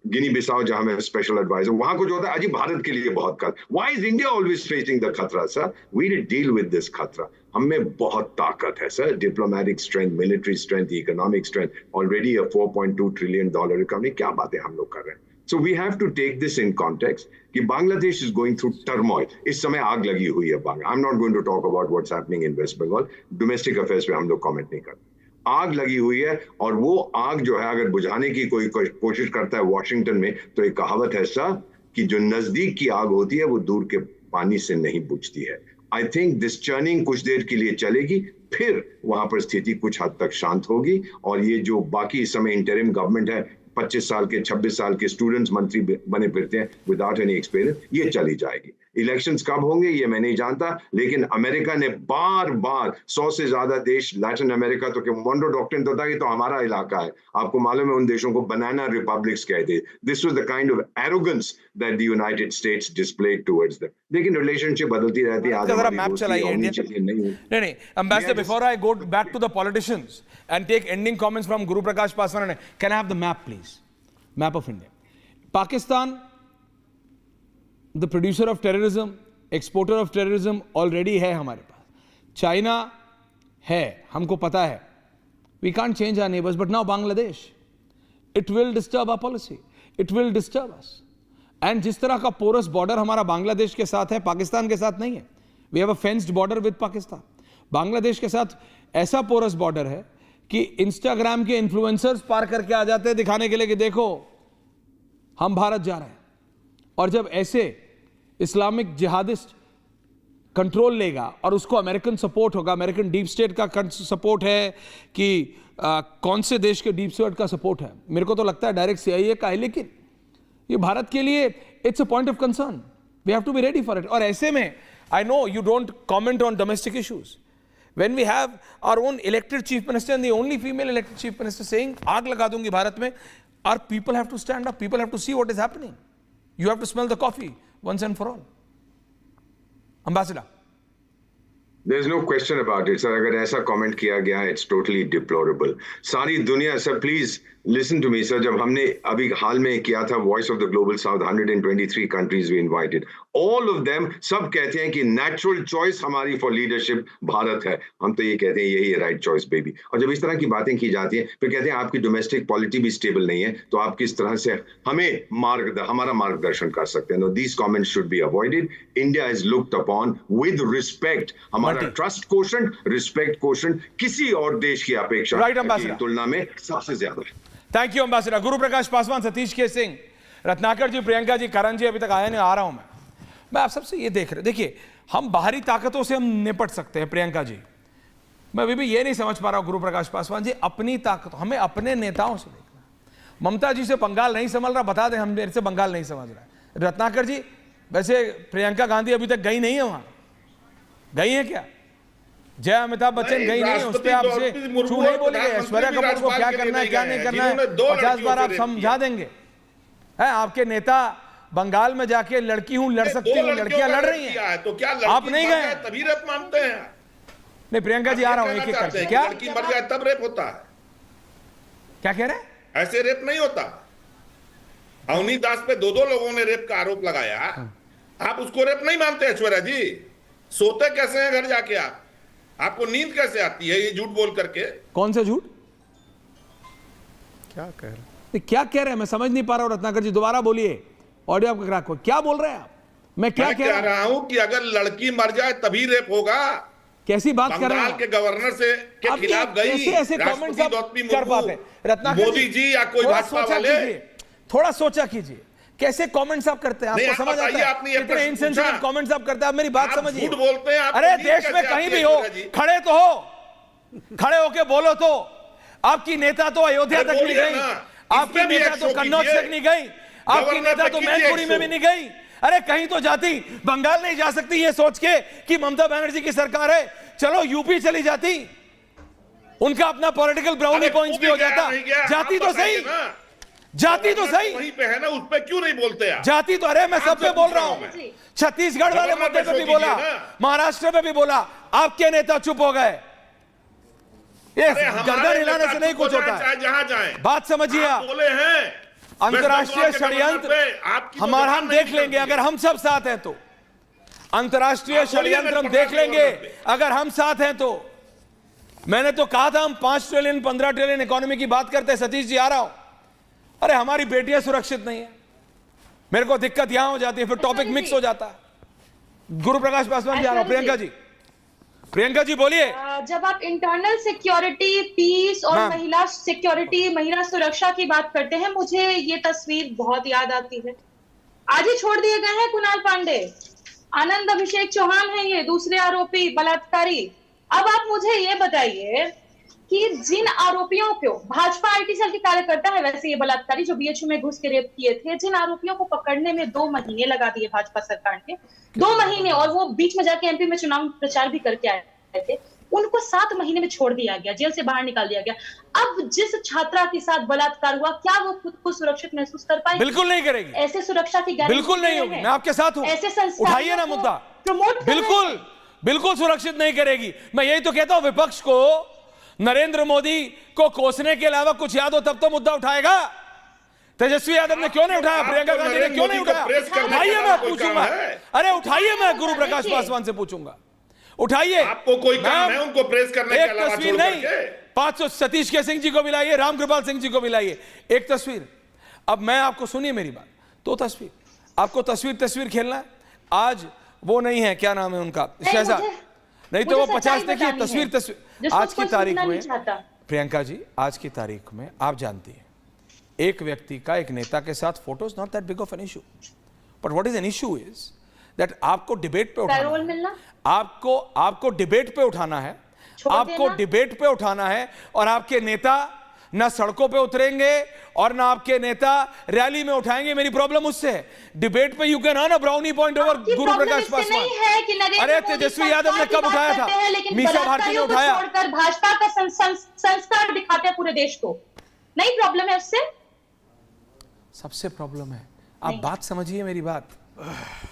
गिनी बिसाओ जहां मैं स्पेशल एडवाइजर, वहां कुछ होता है अजी भारत के लिए बहुत खतरा। Why is India always facing the खतरा? Sir, we deal with this खतरा। हम में बहुत ताकत है sir, diplomatic strength, military strength, economic strength, already a $4.2 trillion economy. क्या बातें हम लोग कर रहे हैं? So we have to take this in context कि Bangladesh is going through turmoil। इस समय आग लगी हुई है Bangladesh. I'm not going to talk about what's happening in West Bengal। Domestic affairs पे हम लोग कमेंट नहीं करते। आग लगी हुई है और वो आग जो है अगर बुझाने की कोई कोशिश करता है वॉशिंगटन में, तो एक कहावत है सर कि जो नजदीक की आग होती है वो दूर के पानी से नहीं बुझती है। आई थिंक दिस चर्निंग कुछ देर के लिए चलेगी, फिर वहां पर स्थिति कुछ हद तक शांत होगी और ये जो बाकी इस समय इंटरिम गवर्नमेंट है, 25 साल के 26 साल के स्टूडेंट्स मंत्री बने फिरते हैं विदाउट एनी एक्सपीरियंस, ये चली जाएगी। इलेक्शंस कब होंगे ये मैं नहीं जानता, लेकिन अमेरिका ने बार बार 100 से ज्यादा देश, लैटिन अमेरिका तो कि मोंडो डॉक्ट्रिन तो था कि तो हमारा इलाका है, आपको मालूम है उन देशों को बनाना रिपब्लिक्स कहते। This was the kind of arrogance that the United States displayed towards them. लेकिन रिलेशनशिप बदलती रहती है। जरा मैप चलाइए इंडिया। नहीं ambassador, before I go back to the politicians and take ending comments from Guru Prakash Paswan, can I have the map please? Map of India. Pakistan, the producer of terrorism, exporter of terrorism already है हमारे पास। China है, हमको पता है। We can't change our neighbours, but now Bangladesh, it will disturb our policy, it will disturb us. And जिस तरह का पोरस बॉर्डर हमारा बांग्लादेश के साथ है, पाकिस्तान के साथ नहीं है। We have a fenced border with Pakistan. Bangladesh के साथ ऐसा पोरस बॉर्डर है कि इंस्टाग्राम के इन्फ्लुएंसर्स पार करके आ जाते हैं दिखाने के लिए कि देखो हम भारत जा रहे हैं। और जब ऐसे इस्लामिक जिहादिस्ट कंट्रोल लेगा और उसको अमेरिकन सपोर्ट होगा, अमेरिकन डीप स्टेट का सपोर्ट है कि कौन से देश के डीप स्टेट का सपोर्ट है, मेरे को तो लगता है डायरेक्ट CIA का है, लेकिन ये भारत के लिए it's a point of concern, we have to be ready for it. और ऐसे में I know you don't comment on domestic issues, when we have our own elected chief minister and the only female elected chief minister saying आग लगा दूंगी भारत में, our people have to stand up, people have to see what is happening, you have to smell the coffee once and for all. Ambassador, There's no question about it, sir. अगर ऐसा comment किया गया, it's totally deplorable. सारी दुनिया, sir, please listen to me, sir. जब हमने अभी हाल में किया था Voice of the Global South, 123 countries we invited. All of them, सब कहते हैं कि natural choice हमारी for leadership भारत है. हम तो ये कहते हैं यही है right choice, baby. और जब इस तरह की बातें की जाती हैं, फिर कहते हैं आपकी domestic polity भी stable नहीं है, तो आप किस तरह से हमारा मार्गदर्शन कर सकते हैं. No, these comments should be avoided. India is looked upon with respect. हमारा trust quotient, respect quotient किसी और देश की अपेक्षा की तुलना में सबसे ज्यादा है. Thank you ambassador. Guru Prakash Paswan, Satish के सिंह, रत्नाकर जी, प्रियंका जी, करण जी अभी तक आया नहीं, आ रहा हूं मैं आप सबसे ये देख रहे, देखिए हम बाहरी ताकतों से हम निपट सकते हैं, प्रियंका जी, मैं अभी भी ये नहीं समझ पा रहा हूं गुरु प्रकाश पासवान जी, अपनी ताकत हमें अपने नेताओं से देखना। ममता जी से बंगाल नहीं संभल रहा, बता दें हम मेरे से बंगाल नहीं समझ रहा है। रत्नाकर जी, वैसे प्रियंका गांधी अभी तक गई नहीं है वहां, गई है क्या? जय अमिताभ बच्चन गई नहीं है, उस पर आपसे छू नहीं बोलेंगे। ऐश्वर्या कपूर को क्या करना है क्या नहीं करना है 50 बार आप समझा देंगे। है आपके नेता बंगाल में जाके लड़की हूं लड़ सकती हूं, लड़कियां लड़ रही हैं, तो क्या आप नहीं गए? तभी रेप मानते हैं? नहीं प्रियंका जी, आ रहा हूं एक एक करके। क्या लड़की मर जाए तब रेप होता है? क्या कह रहे हैं? ऐसे रेप नहीं होता। अवनी दास पे दो लोगों ने रेप का आरोप लगाया, आप उसको रेप नहीं मानते? ऐश्वर्या जी, सोते कैसे हैं घर जाके आप? आपको नींद कैसे आती है ये झूठ बोल करके? कौन सा झूठ? क्या कह रहे हैं मैं समझ नहीं पा रहा हूं। रत्नाकर जी दोबारा बोलिए, ऑडियो आपको क्रैक हो, क्या बोल रहे हैं आप? मैं क्या कह रहा हूं कि अगर लड़की मर जाए तभी रेप होगा। कैसी बात कर रहे हैं? बंगाल के गवर्नर से के खिलाफ गई, ऐसे कमेंट्स आप कर पाते? रत्नाकर मोदी जी या कोई भाजपा वाले, थोड़ा सोचा कीजिए, कैसे कमेंट्स आप करते हैं? आपको समझ आता है कितने इनसेंसिटिव कमेंट्स आप करते हैं? आप मेरी बात समझिए। झूठ बोलते हैं। अरे देश में कहीं भी हो, खड़े तो हो, खड़े होके बोलो तो। आपकी नेता तो अयोध्या तक नहीं गई, आपकी नेता तो कन्नौज तक नहीं गई, आपकी नेता तो मैनपुरी में भी नहीं गई। अरे कहीं तो जाती, बंगाल नहीं जा सकती ये सोच के कि ममता बनर्जी की सरकार है, चलो यूपी चली जाती, उनका अपना पॉलिटिकल ब्राउनी पॉइंट्स भी हो जाता। जाती तो सही, जाती तो सही, वहीं पे है ना, उस पे क्यों नहीं बोलते आप? जाती तो, अरे मैं सब पे बोल रहा हूं, छत्तीसगढ़ वाले मुद्दे पे भी बोला, महाराष्ट्र पे भी बोला, आपके नेता चुप हो गए। ये गर्दन हिलाने से नहीं कुछ होता है, जहां जाए बात समझिए आप। बोले हैं अंतर्राष्ट्रीय षड्यंत्र हमारा हम देख लेंगे अगर हम सब साथ हैं तो। अंतर्राष्ट्रीय षड्यंत्र हम देख लेंगे अगर हम साथ हैं तो। मैंने तो कहा था हम 5 ट्रिलियन 15 ट्रिलियन इकोनॉमी की बात करते हैं। सतीश जी आ रहा हूं, अरे हमारी बेटियां सुरक्षित नहीं है, मेरे को दिक्कत यहां हो जाती है, फिर टॉपिक मिक्स हो जाता है। गुरु प्रकाश पासवान जी आ रहा हूं। प्रियंका जी, प्रियंका जी बोलिए। जब आप इंटरनल सिक्योरिटी, पीस और महिला सिक्योरिटी, महिला सुरक्षा की बात करते हैं, मुझे ये तस्वीर बहुत याद आती है। आज ही छोड़ दिए गए हैं कुणाल पांडे, आनंद अभिषेक चौहान है ये दूसरे आरोपी बलात्कारी। अब आप मुझे ये बताइए कि जिन आरोपियों को, भाजपा आईटी सेल के कार्यकर्ता है वैसे ये बलात्कारी जो बीएचयू में घुस के रेप किए थे, जिन आरोपियों को पकड़ने में 2 महीने लगा दिए भाजपा सरकार ने, 2 महीने, और वो बीच में जाके एमपी में चुनाव प्रचार भी करके आए थे, उनको 7 महीने में छोड़ दिया गया, जेल से बाहर निकाल दिया गया। अब जिस छात्रा के साथ बलात्कार हुआ, क्या वो खुद को सुरक्षित महसूस कर पाएगी? बिल्कुल नहीं करेगी। ऐसे सुरक्षा की गारंटी बिल्कुल नहीं होगी, मैं आपके साथ हूं। ऐसे संस्थान उठाइए ना मुद्दा, बिल्कुल बिल्कुल सुरक्षित नहीं करेगी। मैं यही तो कहता हूं, विपक्ष को नरेंद्र मोदी को कोसने के अलावा कुछ याद हो तब तो मुद्दा उठाएगा। तेजस्वी यादव ने क्यों नहीं उठाया? प्रियंका गांधी ने क्यों नहीं उठाया? उठाइए, मैं पूछूंगा। अरे उठाइए, मैं गुरु प्रकाश पासवान से पूछूंगा, उठाइए। आपको कोई काम है उनको प्रेस करने के अलावा? एक तस्वीर नहीं, 500 सतीश के सिंह जी को भी लाइए, रामकृपाल सिंह जी को भी लाइए, एक तस्वीर। अब मैं आपको, सुनिए मेरी बात, तो तस्वीर आपको तस्वीर खेलना है। आज वो नहीं है, क्या नाम है उनका, शहजाद, नहीं तो मुझे वो 50 सच्चाई देखिए बतानी तस्वीर है, तस्वीर जिसको आज की कोई तारीख सुनना में नहीं चाहता। प्रियंका जी आज की तारीख में आप जानती हैं एक व्यक्ति का एक नेता के साथ photo is not that big of an issue, but what is an issue is that आपको डिबेट पे उठाना पैरोल है, मिलना, आपको डिबेट पे उठाना है, छोड़ आपको देना। डिबेट पे उठाना है, और आपके नेता ना सड़कों पे उतरेंगे और ना आपके नेता रैली में उठाएंगे। मेरी प्रॉब्लम उससे है, डिबेट पे you can earn a brownie point over आपकी गुरु प्रॉब्लम प्रकाश इससे पासवान। नहीं है कि नरेंद्र अरे मोदी तेजस्वी यादव ने संस्कार कब की उठाया बात था? करते हैं, लेकिन मीसा भारती ने बलात्कारियों को उठाया। छोड़कर भाजपा का संस्कार दिखाते हैं पूरे देश को। नहीं प्रॉब्लम है उससे, सबसे प्रॉब्लम है, आप बात समझिए मेरी बात,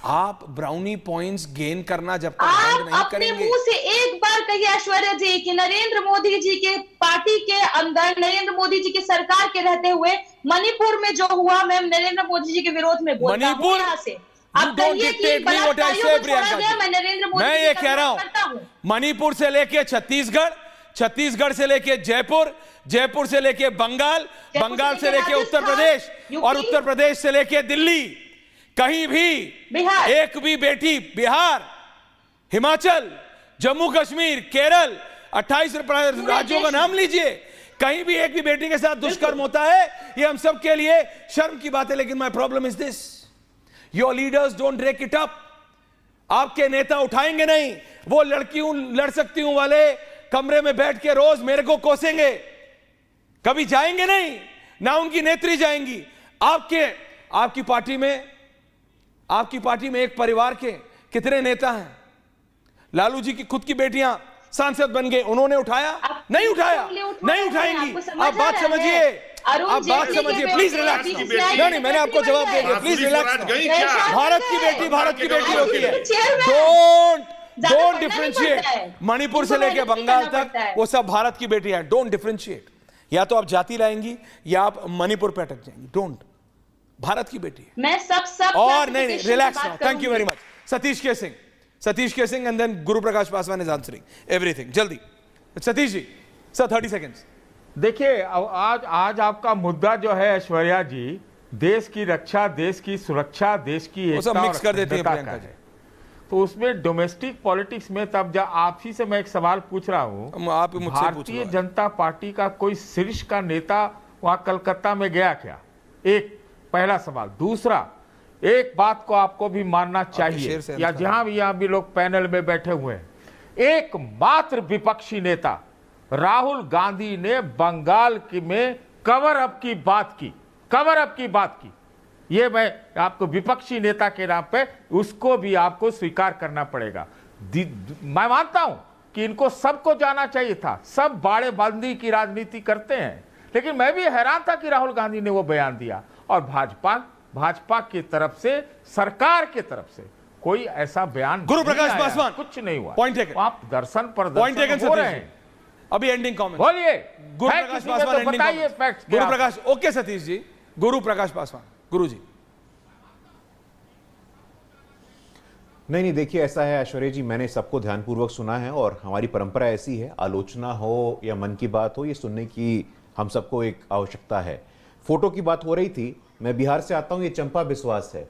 आप ब्राउनी पॉइंट्स गेन करना जब तक बंद आप नहीं अपने करेंगे। मुंह से एक बार कहिए ऐश्वर्या जी कि नरेंद्र मोदी जी के पार्टी के अंदर, नरेंद्र मोदी जी की सरकार के रहते हुए मणिपुर में जो हुआ, मैं नरेंद्र मोदी जी के विरोध में बोलता हूं मणिपुर यहाँ से। You आप don't कहिए कि dictate me what I बलात्कारियों say, को छोड़ा प्रियंका गया, जी। मैं नरेंद्र मोदी मैं जी ये का कह रहा सम्मान करता हूं, हूं। मणिपुर से लेके छत्तीसगढ़, छत्तीसगढ़ से लेके जयपुर, जयपुर से लेके बंगाल, बंगाल से लेके उत्तर प्रदेश, और उत्तर प्रदेश से लेके दिल्ली, कहीं भी बिहार, एक भी बेटी, बिहार, हिमाचल, जम्मू कश्मीर, केरल, 28 राज्यों का नाम लीजिए, कहीं भी एक भी बेटी के साथ दुष्कर्म होता है, ये हम सब के लिए शर्म की बात है। लेकिन my problem is this, your leaders don't break it up. आपके नेता उठाएंगे नहीं, वो लड़ सकती हूं वाले कमरे में बैठ के रोज मेरे को कोसेंगे, कभी जाएंगे नहीं, ना उनकी नेत्री जाएंगी। आपकी पार्टी में एक परिवार के कितने नेता हैं? लालू जी की खुद की बेटियां सांसद बन गए, उन्होंने उठाया? नहीं उठाया, नहीं उठाएंगी। आप बात समझिए, आप बात समझिए, प्लीज रिलैक्स। नहीं, मैंने आपको जवाब दे दिया, प्लीज रिलैक्स। भारत की बेटी होती है। Don't differentiate. मणिपुर से लेके बंगाल तक वो सब भारत की बेटी है। डोंट डिफरेंशिएट, या तो आप जाति लाएंगी या आप मणिपुर पे अटक जाएंगी। डोंट, भारत की बेटी है। मैं सब और नहीं, relax now, thank you very much. Satish के Singh and then Guru Prakash Paswan is answering everything. जल्दी सतीश जी, सर 30 सेकेंड्स। देखिए आज आपका मुद्दा जो है ऐश्वर्या जी, देश की रक्षा, देश की सुरक्षा, देश की वो सब एकता मिक्स कर देती है अखंडता प्रियंका का जी। है। तो उसमें डोमेस्टिक पॉलिटिक्स में तब जब आप ही से मैं एक सवाल पूछ रहा हूं, आप मुझसे पूछ भारतीय जनता पार्टी का कोई शीर्ष का नेता वहां कलकत्ता में गया क्या? एक पहला सवाल। दूसरा, एक बात को आपको भी मानना चाहिए, या जहां भी लोग पैनल में बैठे हुए हैं, एकमात्र विपक्षी नेता राहुल गांधी ने बंगाल में कवर अप की बात की। ये मैं आपको विपक्षी नेता के नाम पे उसको भी आपको स्वीकार करना पड़ेगा। मैं मानता हूं कि इनको सबको जाना चाहिए था, सब बाड़ेबंदी की राजनीति करते हैं, लेकिन मैं भी हैरान था कि राहुल गांधी ने वो बयान दिया। और भाजपा की तरफ से, सरकार की तरफ से कोई ऐसा बयान गुरु प्रकाश पासवान, कुछ नहीं हुआ। Point taken. आप दर्शन पॉइंट टेकन हो रहे हैं। अभी एंडिंग कमेंट बोलिए, गुरु प्रकाश पासवान, बताइए फैक्ट्स। गुरु प्रकाश, ओके सतीश जी, गुरु प्रकाश पासवान, गुरु जी। नहीं, देखिए ऐसा है ऐश्वर्या जी, मैंने सबको ध्यानपूर्वक सुना है और हमारी परंपरा ऐसी है, आलोचना हो या मन की बात हो, ये सुनने की हम सबको एक आवश्यकता है। फोटो की बात हो रही थी, मैं बिहार से आता हूं, ये चंपा बिस्वास है,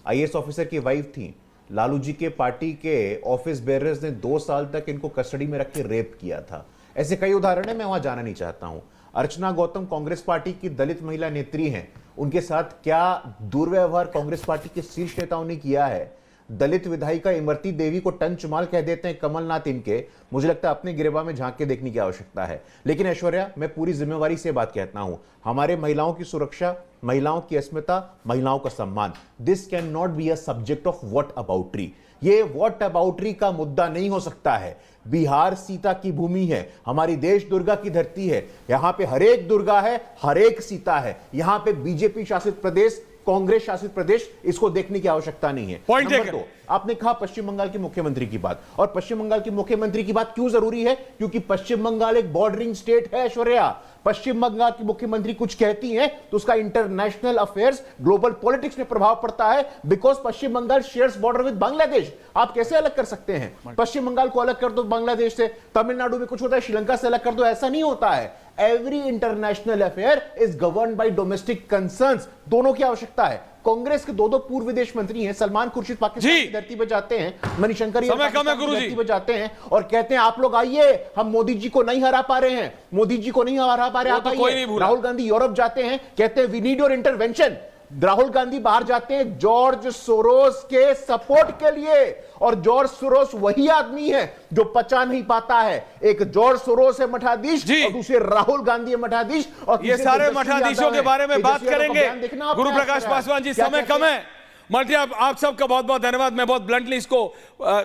आईएएस ऑफिसर की वाइफ थी। लालू जी के पार्टी के ऑफिस बेरर्स ने 2 साल तक इनको कस्टडी में रख के रेप किया था। ऐसे कई उदाहरण है, मैं वहां जाना नहीं चाहता हूं। अर्चना गौतम कांग्रेस पार्टी की दलित महिला नेत्री हैं, उनके साथ क्या दुर्व्यवहार कांग्रेस पार्टी के शीर्ष नेताओं ने किया है। दलित विधायिका इमरती देवी को टंचमाल कह देते हैं कमलनाथ इनके, मुझे लगता है अपने गिरेबान में झांक के देखने की आवश्यकता है। लेकिन ऐश्वर्या, मैं पूरी जिम्मेवारी से बात कहता हूं, हमारे महिलाओं की सुरक्षा, महिलाओं की अस्मिता, महिलाओं का सम्मान, this can not be a subject of whataboutery. ये व्हाट अबाउटरी का मुद्दा नहीं हो सकता है। बिहार सीता की भूमि है, हमारी देश दुर्गा की धरती है, यहां पे हर एक दुर्गा है, हर एक सीता है। यहां पे बीजेपी शासित प्रदेश, कांग्रेस शासित प्रदेश, इसको देखने की आवश्यकता नहीं है। नंबर 2, आपने कहा पश्चिम बंगाल के मुख्यमंत्री की बात, और पश्चिम बंगाल के मुख्यमंत्री की बात क्यों जरूरी है? क्योंकि पश्चिम बंगाल एक बॉर्डरिंग स्टेट है ऐश्वर्या। पश्चिम बंगाल की मुख्यमंत्री कुछ कहती हैं तो उसका इंटरनेशनल अफेयर्स, ग्लोबल पॉलिटिक्स में प्रभाव पड़ता है, because Paschim Bangal shares border with Bangladesh. आप कैसे अलग कर सकते हैं? पश्चिम बंगाल को अलग कर दो बांग्लादेश से, तमिलनाडु में कुछ होता है श्रीलंका से अलग कर दो, ऐसा नहीं होता है। Every international affair is govern by domestic concerns, दोनों की आवश्यकता है। कांग्रेस के दो पूर्व विदेश मंत्री हैं, सलमान खुर्शीद पाकिस्तान जी। की धरती पर जाते हैं, मणिशंकर समय कम है पाकिस्तान की गुरुजी। धरती पर जाते हैं और कहते हैं आप लोग आइए, हम मोदी जी को नहीं हरा पा रहे हैं, मोदी जी को नहीं हरा पा रहे, वो आप तो कोई आइए। नहीं भूला। राहुल गांधी यूरोप जाते हैं, कहते हैं we need your intervention. Rahul Gandhi बाहर जाते हैं जॉर्ज सोरोस के सपोर्ट के लिए, और जॉर्ज सोरोस वही आदमी है जो पचा नहीं पाता है। एक जॉर्ज सोरोस है मठाधीश जी। और दूसरे राहुल गांधी है मठाधीश, और ये तीसरे सारे तेजस्वी मठाधीशों यादव के हैं। बारे में बात तेजस्वी यादव का करेंगे। बयान देखना आप गुरु क्या प्रकाश कर रहा है। पासवान जी, क्या समय कहते कम हैं? है। मल्टी आप सबका बहुत बहुत धन्यवाद। मैं बहुत ब्लंटली इसको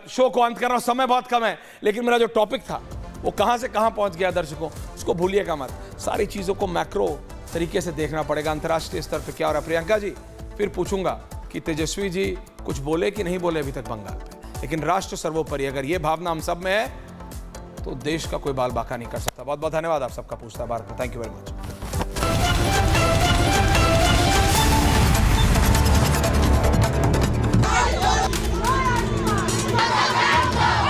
शो को अंत कर रहा हूं, समय बहुत कम है, लेकिन मेरा जो टॉपिक था वो कहां से कहां पहुंच गया दर्शकों, उसको भूलिएगा मत। सारी चीजों को मैक्रो तरीके से देखना पड़ेगा, अंतर्राष्ट्रीय स्तर पर क्या हो रहा है। प्रियंका जी, फिर पूछूंगा कि तेजस्वी जी कुछ बोले कि नहीं बोले अभी तक बंगाल पे, लेकिन राष्ट्र सर्वोपरि अगर ये भावना हम सब में है तो देश का कोई बाल बाका नहीं कर सकता। बहुत बहुत धन्यवाद आप सबका पूछता भारत में। Thank you very much.